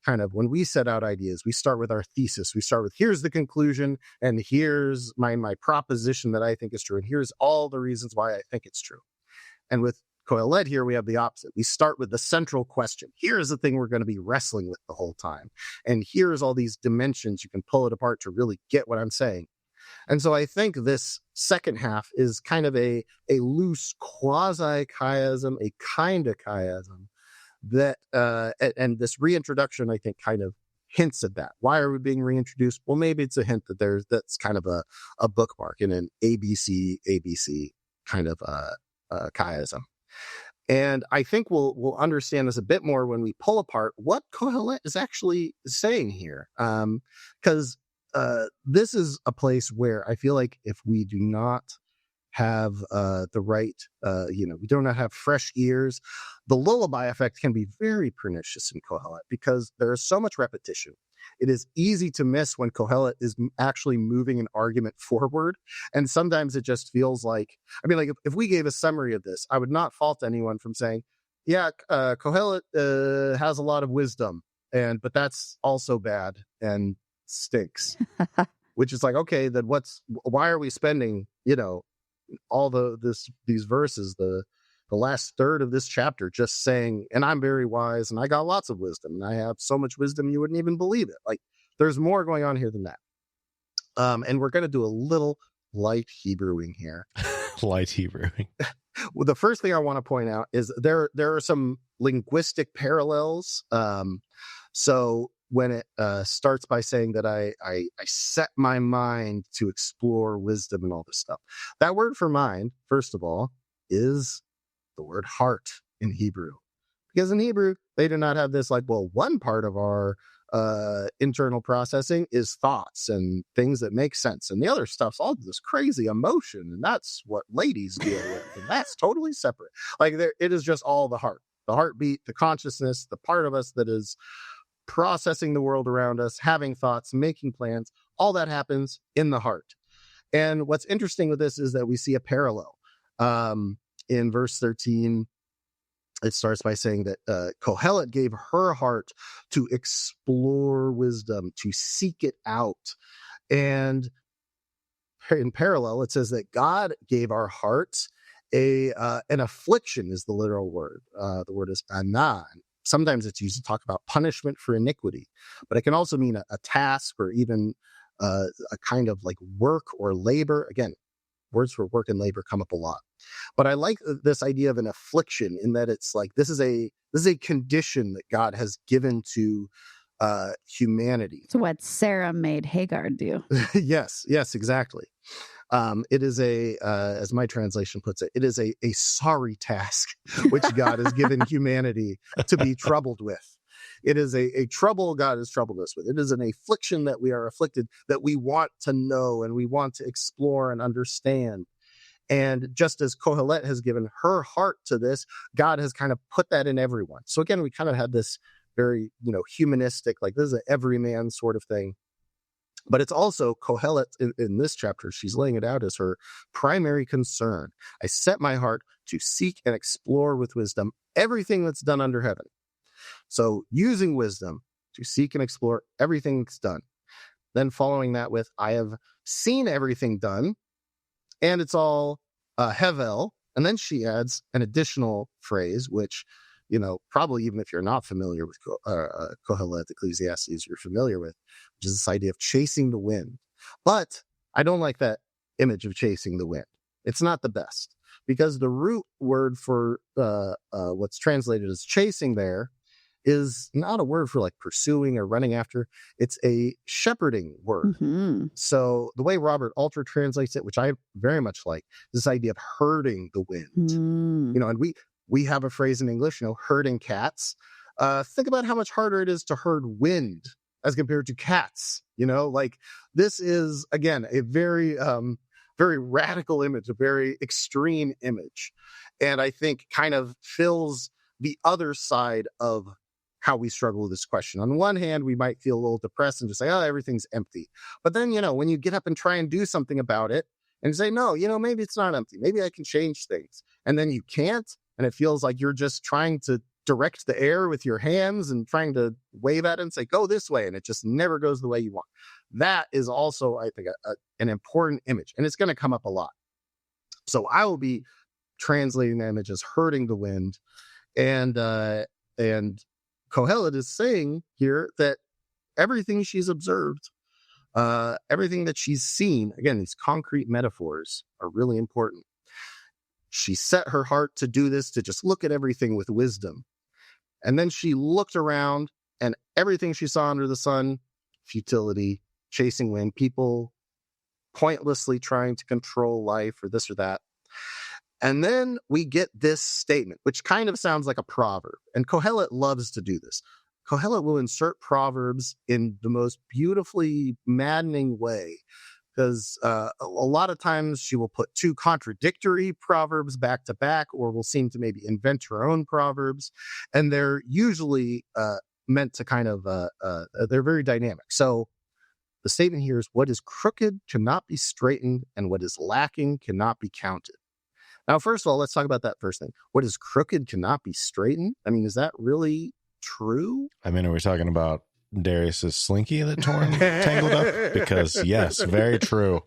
kind of, when we set out ideas, we start with our thesis. We start with, here's the conclusion and here's my proposition that I think is true. And here's all the reasons why I think it's true. And with Qohelet here, we have the opposite. We start with the central question. Here's the thing we're going to be wrestling with the whole time. And here's all these dimensions. You can pull it apart to really get what I'm saying. And so I think this second half is kind of a loose quasi-chiasm, a kind of chiasm that, and this reintroduction, I think, kind of hints at that. Why are we being reintroduced? Well, maybe it's a hint that that's kind of a bookmark in an ABC kind of chiasm. And I think we'll understand this a bit more when we pull apart what Qohelet is actually saying here. Because this is a place where I feel like if we do not have the right, we do not have fresh ears. The lullaby effect can be very pernicious in Qohelet because there is so much repetition. It is easy to miss when Qohelet is actually moving an argument forward. And sometimes it just feels like, if we gave a summary of this, I would not fault anyone from saying, yeah, Qohelet has a lot of wisdom, but that's also bad and stinks. Which is like, okay, then why are we spending, all these verses, the last third of this chapter, just saying, and I'm very wise and I got lots of wisdom and I have so much wisdom you wouldn't even believe it. Like, there's more going on here than that. And we're going to do a little light Hebrewing here.
Light Hebrewing.
Well, the first thing I want to point out is there are some linguistic parallels. So when it starts by saying that I set my mind to explore wisdom and all this stuff, that word for mind, first of all, is the word heart in Hebrew. Because in Hebrew, they do not have this one part of our internal processing is thoughts and things that make sense. And the other stuff's all this crazy emotion. And that's what ladies deal with. And that's totally separate. It is just all the heart, the heartbeat, the consciousness, the part of us that is processing the world around us, having thoughts, making plans. All that happens in the heart. And what's interesting with this is that we see a parallel. In verse 13, it starts by saying that Qohelet gave her heart to explore wisdom, to seek it out. And in parallel, it says that God gave our hearts an affliction is the literal word. The word is anah. Sometimes it's used to talk about punishment for iniquity, but it can also mean a task or even a kind of work or labor. Again, words for work and labor come up a lot. But I like this idea of an affliction in that it's this is a condition that God has given to humanity.
So what Sarah made Hagar do.
Yes, exactly. It is as my translation puts it, it is a sorry task which God has given humanity to be troubled with. It is a trouble God has troubled us with. It is an affliction that we are afflicted, that we want to know and we want to explore and understand. And just as Qohelet has given her heart to this, God has kind of put that in everyone. So again, we kind of had this very, humanistic, this is an everyman sort of thing. But it's also Qohelet in this chapter. She's laying it out as her primary concern. I set my heart to seek and explore with wisdom everything that's done under heaven. So using wisdom to seek and explore everything that's done. Then following that with, I have seen everything done, and it's all hevel. And then she adds an additional phrase, which, probably even if you're not familiar with Qohelet, Ecclesiastes, you're familiar with, which is this idea of chasing the wind. But I don't like that image of chasing the wind. It's not the best, because the root word for what's translated as chasing there is not a word for pursuing or running after. It's a shepherding word. Mm-hmm. So the way Robert Alter translates it, which I very much like, this idea of herding the wind. And we have a phrase in English, herding cats. Think about how much harder it is to herd wind as compared to cats. This is, again, a very, very radical image, a very extreme image. And I think kind of fills the other side of how we struggle with this question. On one hand, we might feel a little depressed and just say, oh, everything's empty. But then, when you get up and try and do something about it and say, no, maybe it's not empty. Maybe I can change things. And then you can't. And it feels like you're just trying to direct the air with your hands and trying to wave at it and say, go this way. And it just never goes the way you want. That is also, I think, an important image. And it's going to come up a lot. So I will be translating the image as herding the wind. And Qohelet is saying here that everything she's observed, everything that she's seen, again, these concrete metaphors are really important. She set her heart to do this, to just look at everything with wisdom. And then she looked around, and everything she saw under the sun, futility, chasing wind, people pointlessly trying to control life or this or that. And then we get this statement, which kind of sounds like a proverb. And Qohelet loves to do this. Qohelet will insert proverbs in the most beautifully maddening way because a lot of times she will put two contradictory proverbs back to back, or will seem to maybe invent her own proverbs. And they're usually meant to kind of, they're very dynamic. So the statement here is, what is crooked cannot be straightened, and what is lacking cannot be counted. Now, first of all, let's talk about that first thing. What is crooked cannot be straightened? I mean, is that really true?
I mean, are we talking about Darius's slinky that tangled up? Because yes, very true.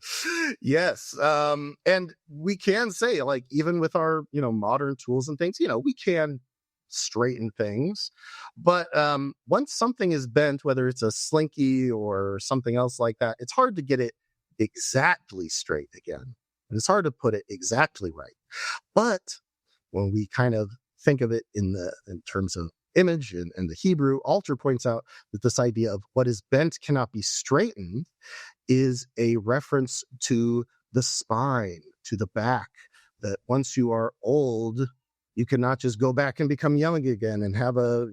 Yes. And we can say, like, even with our, modern tools and things, we can straighten things. But once something is bent, whether it's a slinky or something else like that, it's hard to get it exactly straight again. And it's hard to put it exactly right. But when we kind of think of it in terms of image and the Hebrew, Alter points out that this idea of what is bent cannot be straightened is a reference to the spine, to the back, that once you are old, you cannot just go back and become young again and have a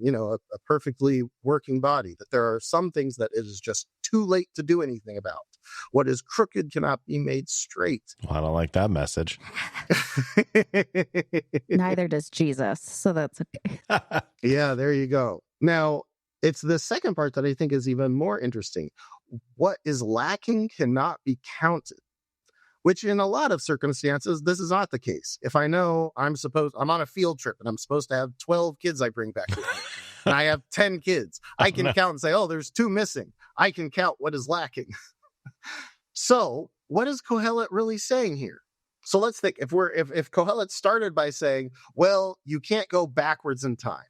perfectly working body, that there are some things that it is just too late to do anything about. What is crooked cannot be made straight.
Well, I don't like that message.
Neither does Jesus, so that's okay.
Yeah, there you go. Now, it's the second part that I think is even more interesting. What is lacking cannot be counted, which in a lot of circumstances, this is not the case. If I know I'm on a field trip and I'm supposed to have 12 kids I bring back with me, and I have 10 kids, I can count and say, oh, there's 2 missing. I can count what is lacking. So what is Qohelet really saying here? So let's think, if Qohelet started by saying, well, you can't go backwards in time.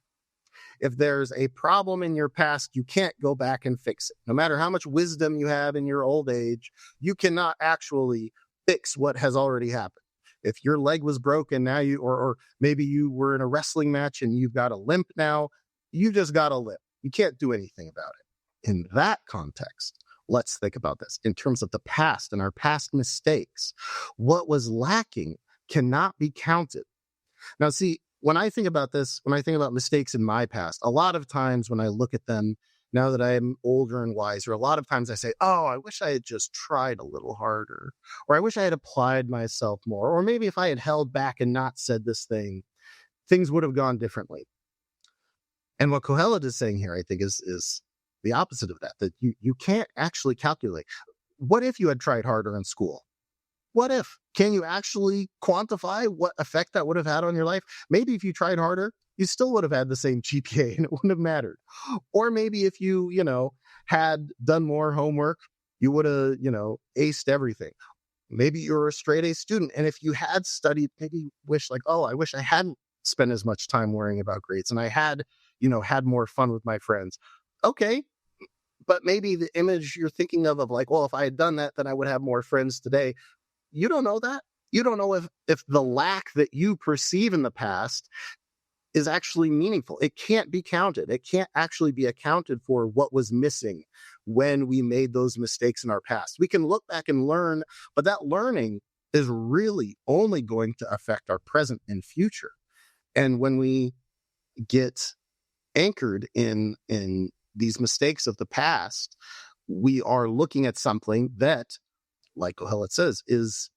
If there's a problem in your past, you can't go back and fix it. No matter how much wisdom you have in your old age, you cannot actually fix what has already happened. If your leg was broken now, or maybe you were in a wrestling match and you've got a limp now, you just got a limp. You can't do anything about it. In that context, let's think about this in terms of the past and our past mistakes. What was lacking cannot be counted. Now, see, when I think about this, when I think about mistakes in my past, a lot of times when I look at them, now that I'm older and wiser, a lot of times I say, oh, I wish I had just tried a little harder, or I wish I had applied myself more, or maybe if I had held back and not said this thing, things would have gone differently. And what Qohelet is saying here, I think, is the opposite of that you can't actually calculate. What if you had tried harder in school? What if? Can you actually quantify what effect that would have had on your life? Maybe if you tried harder, you still would have had the same GPA and it wouldn't have mattered. Or maybe if you, had done more homework, you would have, aced everything. Maybe you're a straight A student. And if you had studied, maybe you wish I wish I hadn't spent as much time worrying about grades and I had, had more fun with my friends. Okay. But maybe the image you're thinking of well, if I had done that, then I would have more friends today. You don't know that. You don't know if the lack that you perceive in the past is actually meaningful. It can't be counted. It can't actually be accounted for what was missing when we made those mistakes in our past. We can look back and learn, but that learning is really only going to affect our present and future. And when we get anchored in these mistakes of the past, we are looking at something that, like Qohelet says, it's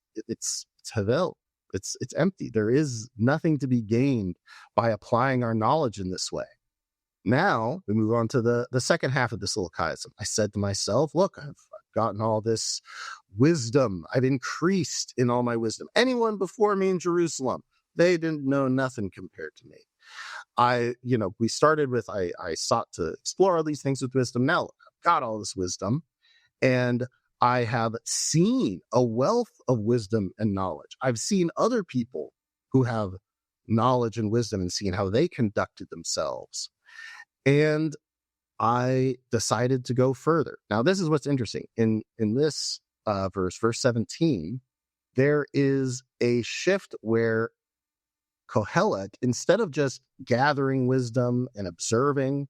havel. It's empty. There is nothing to be gained by applying our knowledge in this way. Now we move on to the second half of this little chiasm. I said to myself, look, I've gotten all this wisdom. I've increased in all my wisdom. Anyone before me in Jerusalem, they didn't know nothing compared to me. We started with, I sought to explore all these things with wisdom. Now I've got all this wisdom, and I have seen a wealth of wisdom and knowledge. I've seen other people who have knowledge and wisdom and seen how they conducted themselves. And I decided to go further. Now, this is what's interesting. In this verse 17, there is a shift where Qohelet, instead of just gathering wisdom and observing,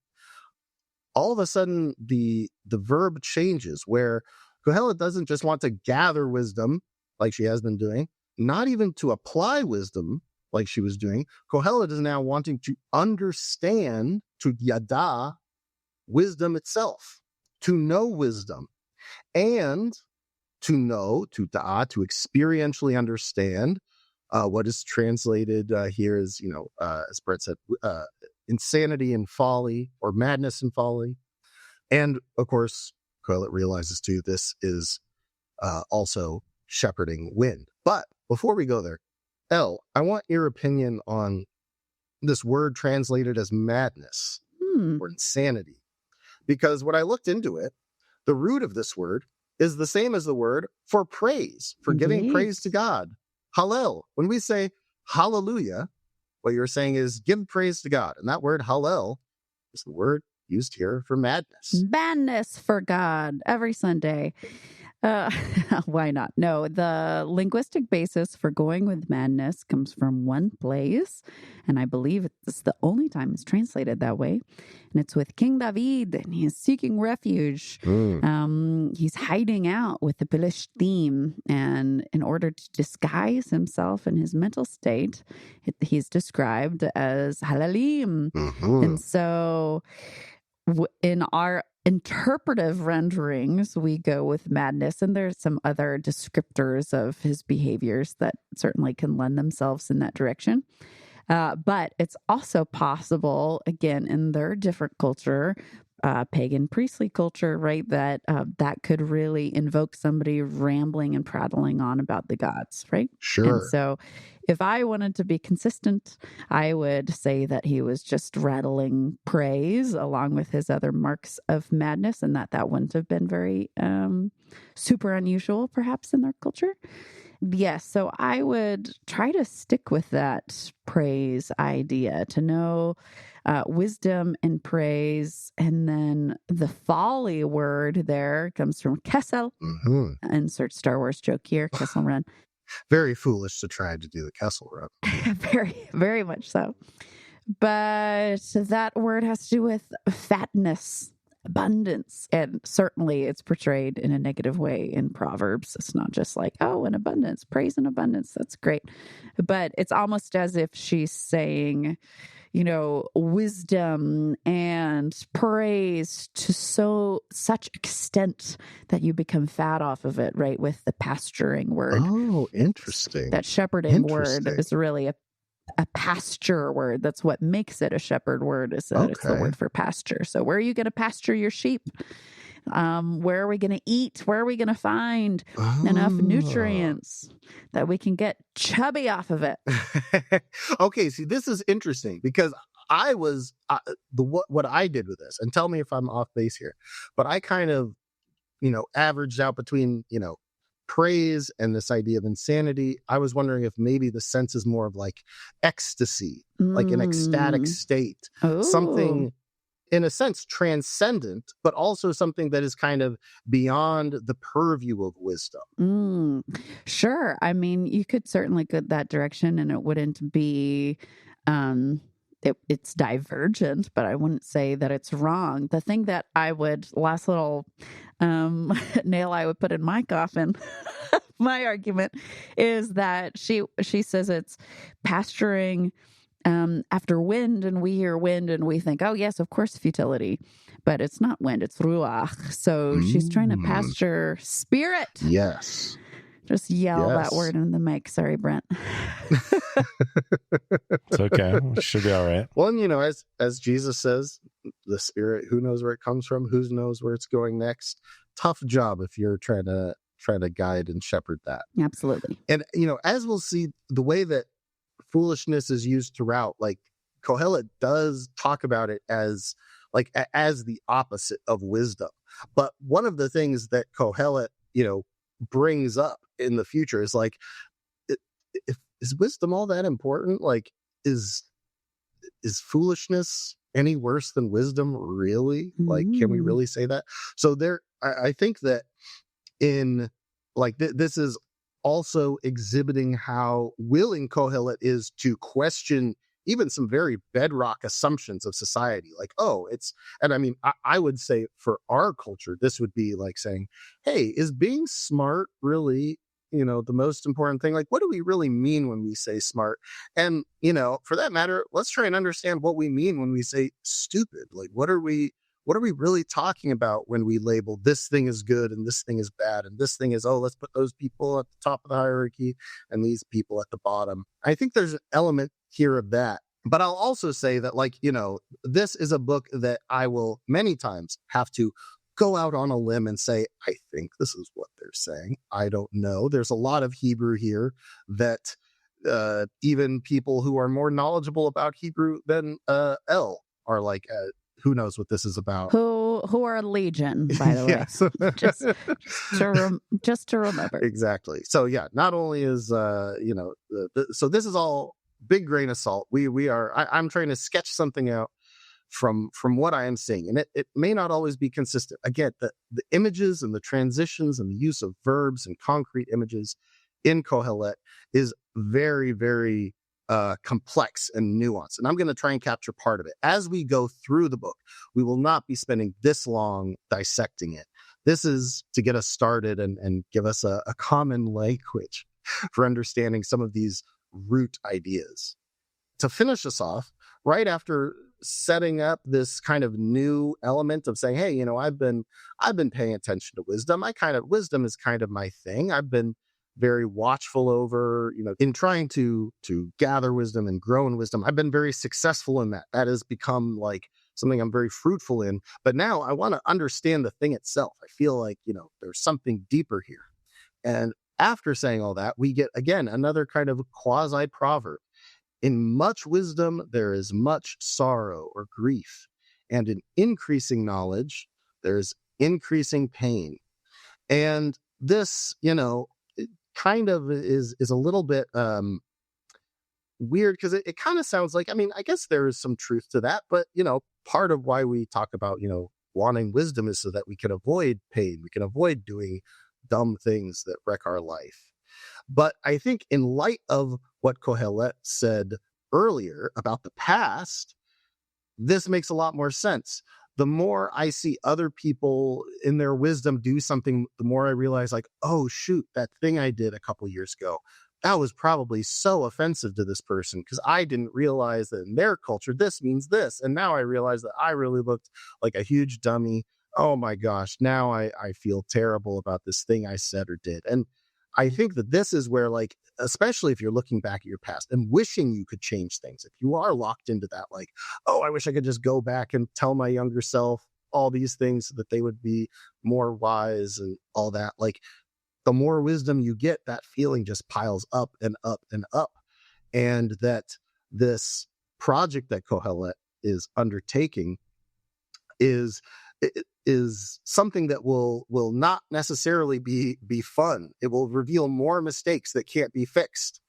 all of a sudden the verb changes, where Qohelet doesn't just want to gather wisdom like she has been doing, not even to apply wisdom like she was doing. Qohelet is now wanting to understand, to yada, wisdom itself, to know wisdom, and to know, to da'a, to experientially understand. What is translated here is, as Brent said, insanity and folly, or madness and folly. And of course, Qohelet realizes too, this is also shepherding wind. But before we go there, Elle, I want your opinion on this word translated as madness or insanity. Because when I looked into it, the root of this word is the same as the word for praise, for giving praise to God. Hallel. When we say hallelujah, what you're saying is give praise to God. And that word hallel is the word used here for madness.
Madness for God every Sunday. Why not? No, the linguistic basis for going with madness comes from one place, and I believe it's the only time it's translated that way. And it's with King David, and he's seeking refuge. He's hiding out with the Philistine, and in order to disguise himself in his mental state, he's described as halalim. And so in our interpretive renderings, we go with madness, and there's some other descriptors of his behaviors that certainly can lend themselves in that direction. But it's also possible, again, in their different culture, pagan priestly culture, right, that that could really invoke somebody rambling and prattling on about the gods, right?
Sure.
And so if I wanted to be consistent, I would say that he was just rattling praise along with his other marks of madness, and that wouldn't have been very super unusual, perhaps, in their culture. Yes, so I would try to stick with that praise idea, to know wisdom and praise. And then the folly word there comes from Kessel. Insert Star Wars joke here, Kessel Run.
Very foolish to try to do the Kessel Run.
Very, very much so. But that word has to do with fatness, abundance. And certainly it's portrayed in a negative way in Proverbs. It's not just like, oh, in abundance, praise in abundance. That's great. But it's almost as if she's saying, wisdom and praise to such extent that you become fat off of it, right? With the pasturing word.
Oh, interesting.
That shepherding word is really a pasture word. That's what makes it a shepherd word, is that it's the word for pasture. So where are you going to pasture your sheep? Where are we going to eat? Where are we going to find enough nutrients that we can get chubby off of it?
Okay, see, this is interesting because I was what I did with this, and tell me if I'm off base here, but I kind of, averaged out between, praise and this idea of insanity. I was wondering if maybe the sense is more of like ecstasy, like an ecstatic state, something in a sense transcendent, but also something that is kind of beyond the purview of wisdom.
Sure. I mean, you could certainly go that direction, and it wouldn't be it's divergent, but I wouldn't say that it's wrong. The thing that I would, last little nail I would put in my coffin, my argument is that she says it's pasturing after wind, and we hear wind and we think, oh yes, of course, futility, but it's not wind, it's ruach. So she's trying to pasture spirit.
Yes.
Just yell that word in the mic. Sorry, Brent.
It's okay. It should be all right.
Well, and, as Jesus says, the spirit, who knows where it comes from? Who knows where it's going next? Tough job if you're trying to guide and shepherd that.
Absolutely.
And, as we'll see, the way that foolishness is used throughout, like Qohelet does talk about it as the opposite of wisdom. But one of the things that Qohelet, brings up in the future is like, is wisdom all that important? Like, is foolishness any worse than wisdom, really? Like, can we really say that? So I think that in like this is also exhibiting how willing Qohelet is to question even some very bedrock assumptions of society. Like, and I mean, I would say for our culture, this would be like saying, hey, is being smart really, the most important thing? Like, what do we really mean when we say smart? And, for that matter, let's try and understand what we mean when we say stupid. Like, what are we what are we really talking about when we label this thing is good and this thing is bad and this thing is, oh, let's put those people at the top of the hierarchy and these people at the bottom. I think there's an element here of that. But I'll also say that, like, this is a book that I will many times have to go out on a limb and say, I think this is what they're saying. I don't know. There's a lot of Hebrew here that even people who are more knowledgeable about Hebrew than Elle are like, who knows what this is about?
Who are legion, by the way.
Yes.
just to remember.
Exactly. So yeah, not only is so this is all big grain of salt. I'm trying to sketch something out from what I am seeing, and it may not always be consistent. Again, the images and the transitions and the use of verbs and concrete images in Qohelet is very, very complex and nuanced, and I'm going to try and capture part of it as we go through the book. We will not be spending this long dissecting it. This is to get us started and give us a common language for understanding some of these root ideas. To finish us off, right after setting up this kind of new element of saying, hey, I've been paying attention to wisdom. Wisdom is kind of my thing. I've been very watchful over, in trying to gather wisdom and grow in wisdom. I've been very successful in that. That has become like something I'm very fruitful in. But now I want to understand the thing itself. I feel like, there's something deeper here. And after saying all that, we get, again, another kind of quasi-proverb. In much wisdom, there is much sorrow or grief. And in increasing knowledge, there's increasing pain. And this, it kind of is a little bit weird, because it kind of sounds like, I guess there is some truth to that. But, part of why we talk about, wanting wisdom is so that we can avoid pain. We can avoid doing dumb things that wreck our life. But I think in light of what Qohelet said earlier about the past, this makes a lot more sense. The more I see other people in their wisdom do something, the more I realize, like, oh, shoot, that thing I did a couple years ago, that was probably so offensive to this person because I didn't realize that in their culture, this means this. And now I realize that I really looked like a huge dummy. Oh my gosh, now I feel terrible about this thing I said or did. And I think that this is where, like, especially if you're looking back at your past and wishing you could change things, if you are locked into that, like, oh, I wish I could just go back and tell my younger self all these things so that they would be more wise and all that. Like, the more wisdom you get, that feeling just piles up and up and up. And that this project that Qohelet is undertaking is something that will not necessarily be fun. It will reveal more mistakes that can't be fixed.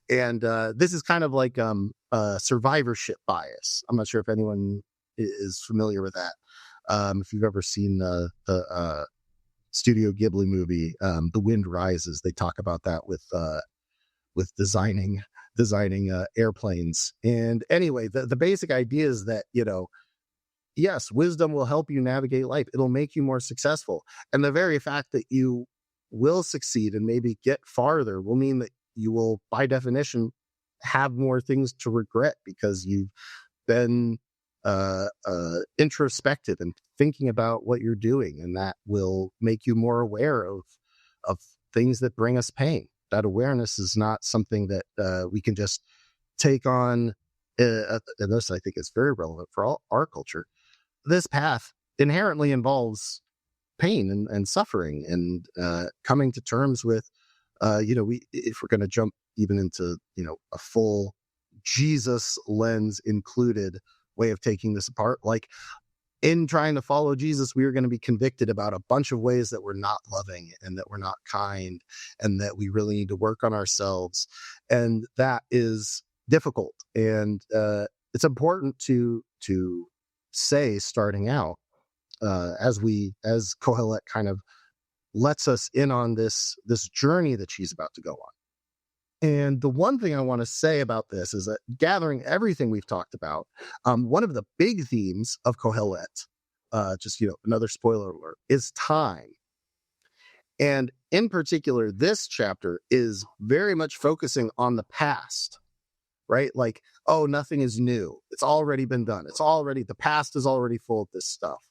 And this is kind of like survivorship bias. I'm not sure if anyone is familiar with that. If you've ever seen the Studio Ghibli movie, The Wind Rises, they talk about that with designing airplanes. And anyway, the basic idea is that, yes, wisdom will help you navigate life. It'll make you more successful. And the very fact that you will succeed and maybe get farther will mean that you will, by definition, have more things to regret because you've been introspective and thinking about what you're doing. And that will make you more aware of things that bring us pain. That awareness is not something that we can just take on. And this, I think, is very relevant for all our culture. This path inherently involves pain and suffering and coming to terms with, if we're going to jump even into, a full Jesus lens included way of taking this apart, like in trying to follow Jesus, we are going to be convicted about a bunch of ways that we're not loving and that we're not kind and that we really need to work on ourselves. And that is difficult. And it's important to say, starting out, as Qohelet kind of lets us in on this journey that she's about to go on. And the one thing I want to say about this is that, gathering everything we've talked about, one of the big themes of Qohelet, just another spoiler alert, is time. And in particular, this chapter is very much focusing on the past. Right? Like, oh, nothing is new. It's already been done. The past is already full of this stuff.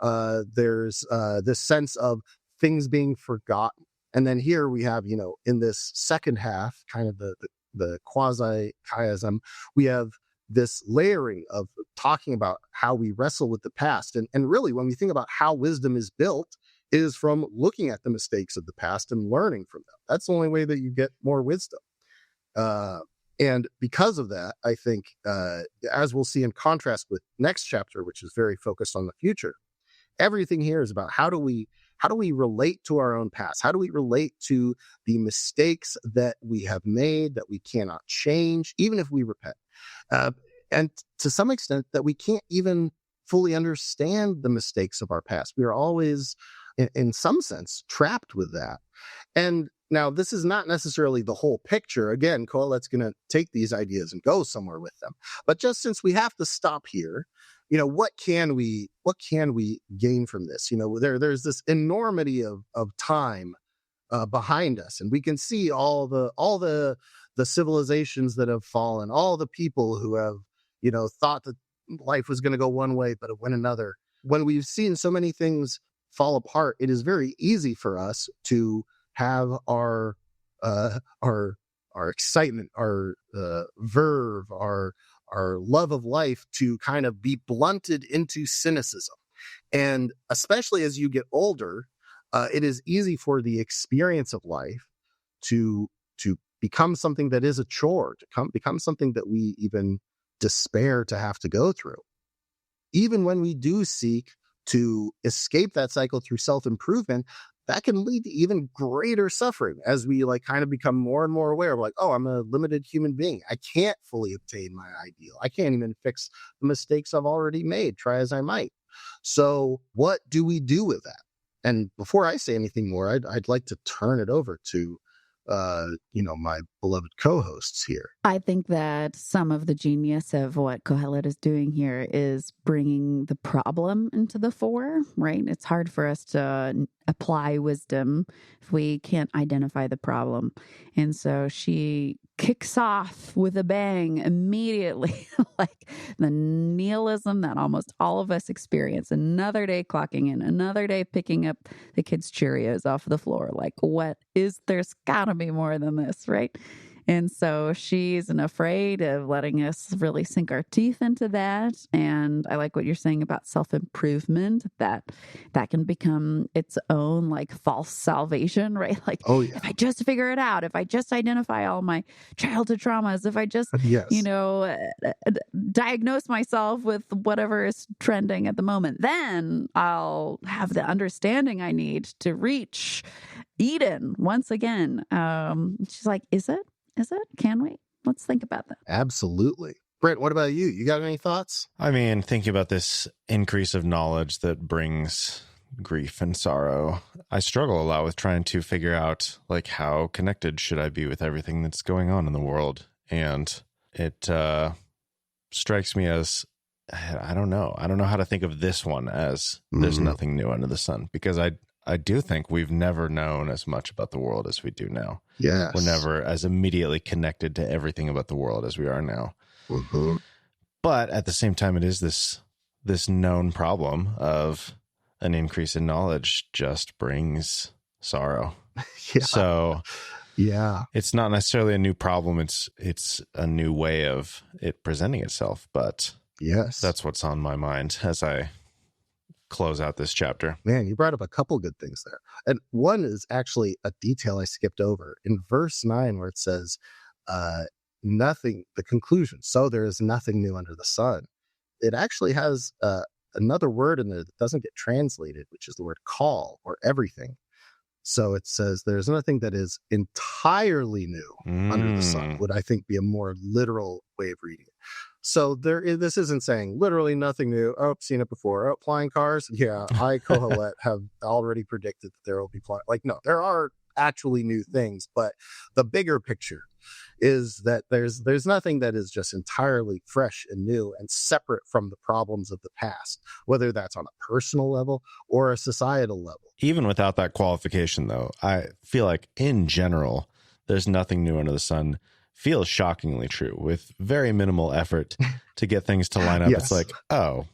There's this sense of things being forgotten. And then here we have, in this second half, kind of the quasi-chiasm, we have this layering of talking about how we wrestle with the past. And really, when we think about how wisdom is built, it is from looking at the mistakes of the past and learning from them. That's the only way that you get more wisdom. And because of that, I think, as we'll see in contrast with next chapter, which is very focused on the future, everything here is about how do we relate to our own past? How do we relate to the mistakes that we have made that we cannot change, even if we repent? And to some extent, that we can't even fully understand the mistakes of our past. We are always, in some sense, trapped with that. And now, this is not necessarily the whole picture. Again, Qohelet's going to take these ideas and go somewhere with them. But just since we have to stop here, what can we gain from this? There's this enormity of time behind us, and we can see all the civilizations that have fallen, all the people who have thought that life was going to go one way, but it went another. When we've seen so many things fall apart, it is very easy for us to have our excitement, our verve, our love of life to kind of be blunted into cynicism. And especially as you get older, it is easy for the experience of life to become something that is a chore, to become something that we even despair to have to go through. Even when we do seek to escape that cycle through self-improvement, that can lead to even greater suffering as we kind of become more and more aware of I'm a limited human being. I can't fully obtain my ideal. I can't even fix the mistakes I've already made, try as I might. So what do we do with that? And before I say anything more, I'd like to turn it over to my beloved co-hosts here.
I think that some of the genius of what Qohelet is doing here is bringing the problem into the fore, right? It's hard for us to apply wisdom if we can't identify the problem. And so she kicks off with a bang immediately, like the nihilism that almost all of us experience. Another day clocking in, another day picking up the kids' Cheerios off the floor. There's gotta be more than this, right? And so she isn't afraid of letting us really sink our teeth into that. And I like what you're saying about self-improvement, that can become its own false salvation, right? If I just figure it out, if I just identify all my childhood traumas, if I just, diagnose myself with whatever is trending at the moment, then I'll have the understanding I need to reach Eden once again. She's like, is it? Can we? Let's think about that.
Absolutely. Brent, what about you? You got any thoughts?
I mean, thinking about this increase of knowledge that brings grief and sorrow, I struggle a lot with trying to figure out how connected should I be with everything that's going on in the world. And it strikes me as, I don't know how to think of this one as there's nothing new under the sun, because I do think we've never known as much about the world as we do now.
Yes.
We're never as immediately connected to everything about the world as we are now.
Mm-hmm.
But at the same time, it is this known problem of an increase in knowledge just brings sorrow. So it's not necessarily a new problem. It's a new way of it presenting itself. But that's what's on my mind as I close out this chapter.
Man, you brought up a couple good things there. And one is actually a detail I skipped over. In verse 9, where it says, nothing, the conclusion, so there is nothing new under the sun. It actually has another word in there that doesn't get translated, which is the word call, or everything. So it says there's nothing that is entirely new under the sun, would I think be a more literal way of reading it. So this isn't saying literally nothing new. Oh, seen it before. Oh, flying cars. Yeah, I, Qohelet, have already predicted that there will be flying. No, there are actually new things, but the bigger picture is that there's nothing that is just entirely fresh and new and separate from the problems of the past, whether that's on a personal level or a societal level.
Even without that qualification, though, I feel like in general, there's nothing new under the sun feels shockingly true with very minimal effort to get things to line up.
Yes.
It's like, oh,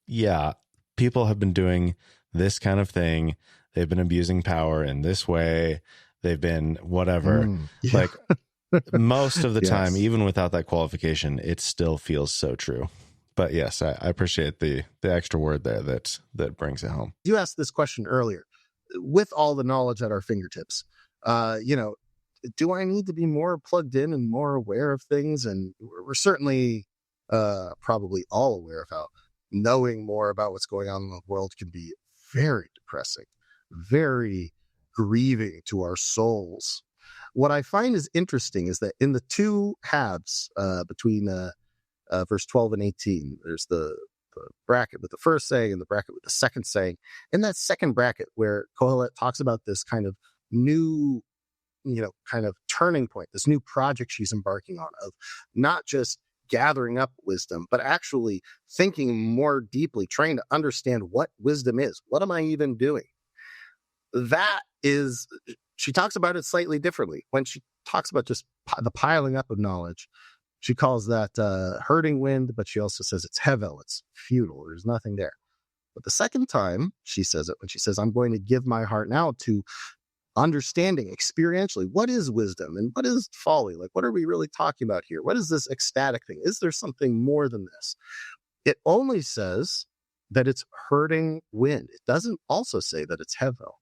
yeah, people have been doing this kind of thing. They've been abusing power in this way. They've been whatever.
Yeah.
Like most of the
Yes.
time, even without that qualification, it still feels so true. But yes, I appreciate the extra word there that brings it home.
You asked this question earlier. With all the knowledge at our fingertips, do I need to be more plugged in and more aware of things? And we're certainly probably all aware of how knowing more about what's going on in the world can be very depressing, very grieving to our souls. What I find is interesting is that in the two halves between verse 12 and 18, there's the bracket with the first saying and the bracket with the second saying. In that second bracket where Qohelet talks about this kind of new, kind of turning point, this new project she's embarking on of not just gathering up wisdom, but actually thinking more deeply, trying to understand what wisdom is. What am I even doing? That is, she talks about it slightly differently. When she talks about just the piling up of knowledge, she calls that hurting wind, but she also says it's hevel, it's futile, there's nothing there. But the second time she says it, when she says, I'm going to give my heart now to understanding experientially, what is wisdom and what is folly? Like, what are we really talking about here? What is this ecstatic thing? Is there something more than this? It only says that it's hurting wind. It doesn't also say that it's hevel.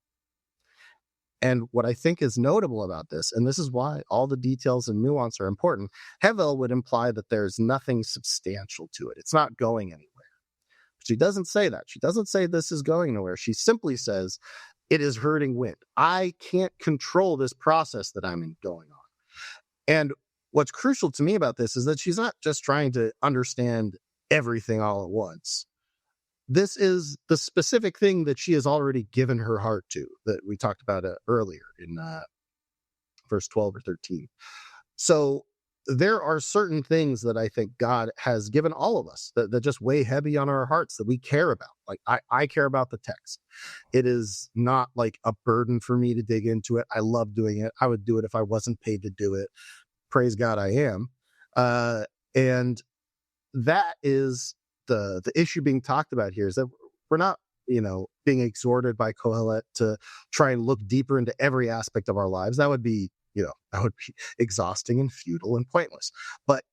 And what I think is notable about this, and this is why all the details and nuance are important, hevel would imply that there's nothing substantial to it. It's not going anywhere. She doesn't say that. She doesn't say this is going nowhere. She simply says it is hurting wind. I can't control this process that I'm going on. And what's crucial to me about this is that she's not just trying to understand everything all at once. This is the specific thing that she has already given her heart to, that we talked about earlier in verse 12 or 13. So there are certain things that I think God has given all of us that just weigh heavy on our hearts that we care about. Like I care about the text. It is not like a burden for me to dig into it. I love doing it. I would do it if I wasn't paid to do it. Praise God, I am. And that is the issue being talked about here, is that we're not, being exhorted by Qohelet to try and look deeper into every aspect of our lives. That would be, that would be exhausting and futile and pointless. But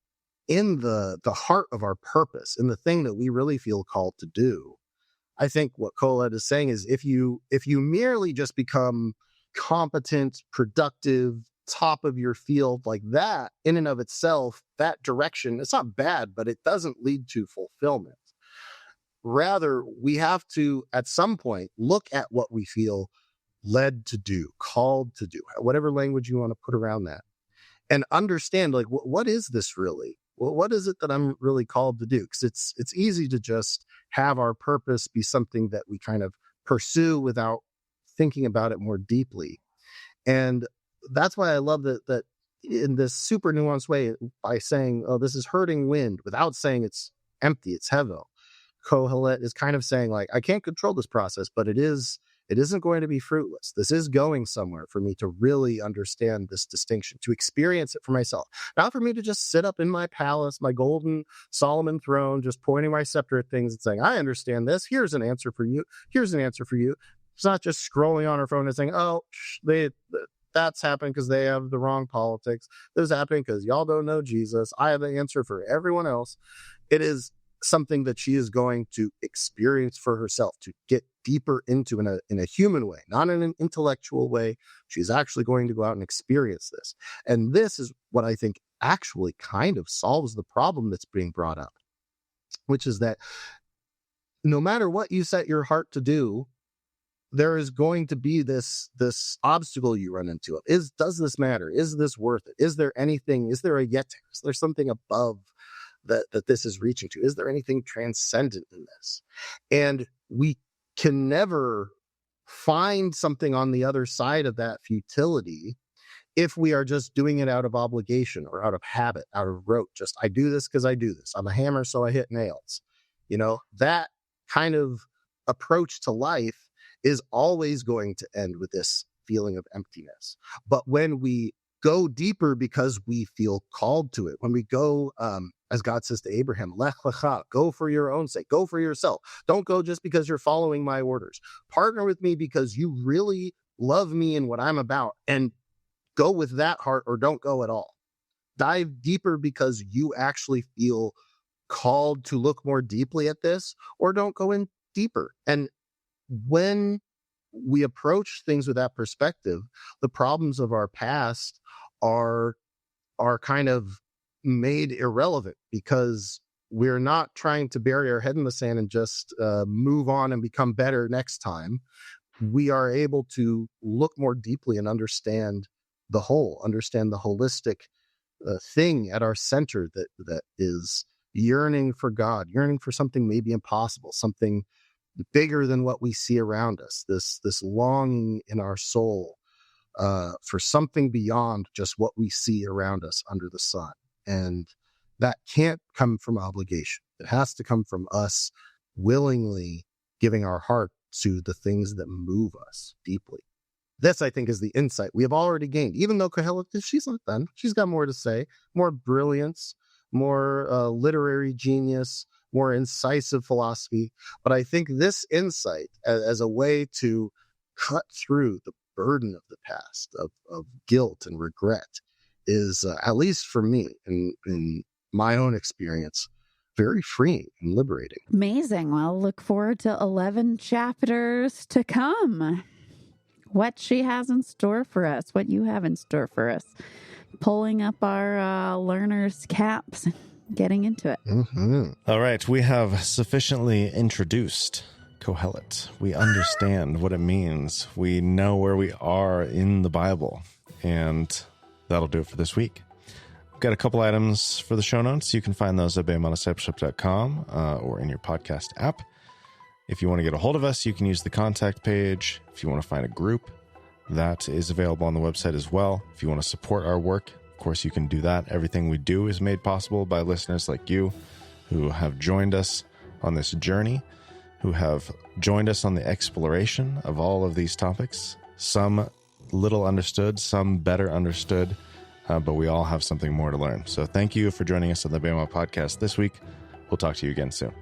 in the heart of our purpose, in the thing that we really feel called to do, I think what Qohelet is saying is if you merely just become competent, productive, top of your field like that, in and of itself, that direction, it's not bad, but it doesn't lead to fulfillment. Rather, we have to, at some point, look at what we feel led to do, called to do, whatever language you want to put around that, and understand, like, what is this really? Well, what is it that I'm really called to do? Because it's easy to just have our purpose be something that we kind of pursue without thinking about it more deeply. And that's why I love that in this super nuanced way, by saying, oh, this is hurting wind, without saying it's empty, it's hevel. Qohelet is kind of saying, like, I can't control this process, but it isn't going to be fruitless. This is going somewhere for me to really understand this distinction, to experience it for myself. Not for me to just sit up in my palace, my golden Solomon throne, just pointing my scepter at things and saying, I understand this. Here's an answer for you. Here's an answer for you. It's not just scrolling on her phone and saying, oh, that's happened because they have the wrong politics. This is happening because y'all don't know Jesus. I have the answer for everyone else. It is something that she is going to experience for herself, to get deeper into in a human way, not in an intellectual way. She's actually going to go out and experience this. And this is what I think actually kind of solves the problem that's being brought up, which is that no matter what you set your heart to do, there is going to be this obstacle you run into. Does this matter? Is this worth it? Is there anything? Is there a yeter? Is there something above that this is reaching to? Is there anything transcendent in this? And we can never find something on the other side of that futility if we are just doing it out of obligation or out of habit, out of rote. Just, I do this because I do this. I'm a hammer, so I hit nails. That kind of approach to life is always going to end with this feeling of emptiness. But when we go deeper because we feel called to it. When we go, as God says to Abraham, lech lecha, go for your own sake, go for yourself. Don't go just because you're following my orders. Partner with me because you really love me and what I'm about, and go with that heart, or don't go at all. Dive deeper because you actually feel called to look more deeply at this, or don't go in deeper. And when we approach things with that perspective, the problems of our past are kind of made irrelevant, because we're not trying to bury our head in the sand and just move on and become better next time. We are able to look more deeply and understand the whole, understand the holistic thing at our center that is yearning for God, yearning for something maybe impossible, something bigger than what we see around us, this longing in our soul for something beyond just what we see around us under the sun. And that can't come from obligation. It has to come from us willingly giving our heart to the things that move us deeply. This, I think, is the insight we have already gained. Even though Qohelet, she's not done. She's got more to say, more brilliance, more literary genius, more incisive philosophy. But I think this insight as a way to cut through the burden of the past, of guilt and regret, is, at least for me, in my own experience, very freeing and liberating.
Amazing. Well, look forward to 11 chapters to come. What she has in store for us, what you have in store for us. Pulling up our learners' caps and getting into it.
Mm-hmm.
All right. We have sufficiently introduced Qohelet. We understand what it means. We know where we are in the Bible. And that'll do it for this week. We've got a couple items for the show notes. You can find those at Be'emadDiscipleship.com or in your podcast app. If you want to get a hold of us, you can use the contact page. If you want to find a group, that is available on the website as well. If you want to support our work, of course, you can do that. Everything we do is made possible by listeners like you who have joined us on this journey, who have joined us on the exploration of all of these topics. Some little understood, some better understood, but we all have something more to learn. So thank you for joining us on the Bema Podcast this week. We'll talk to you again soon.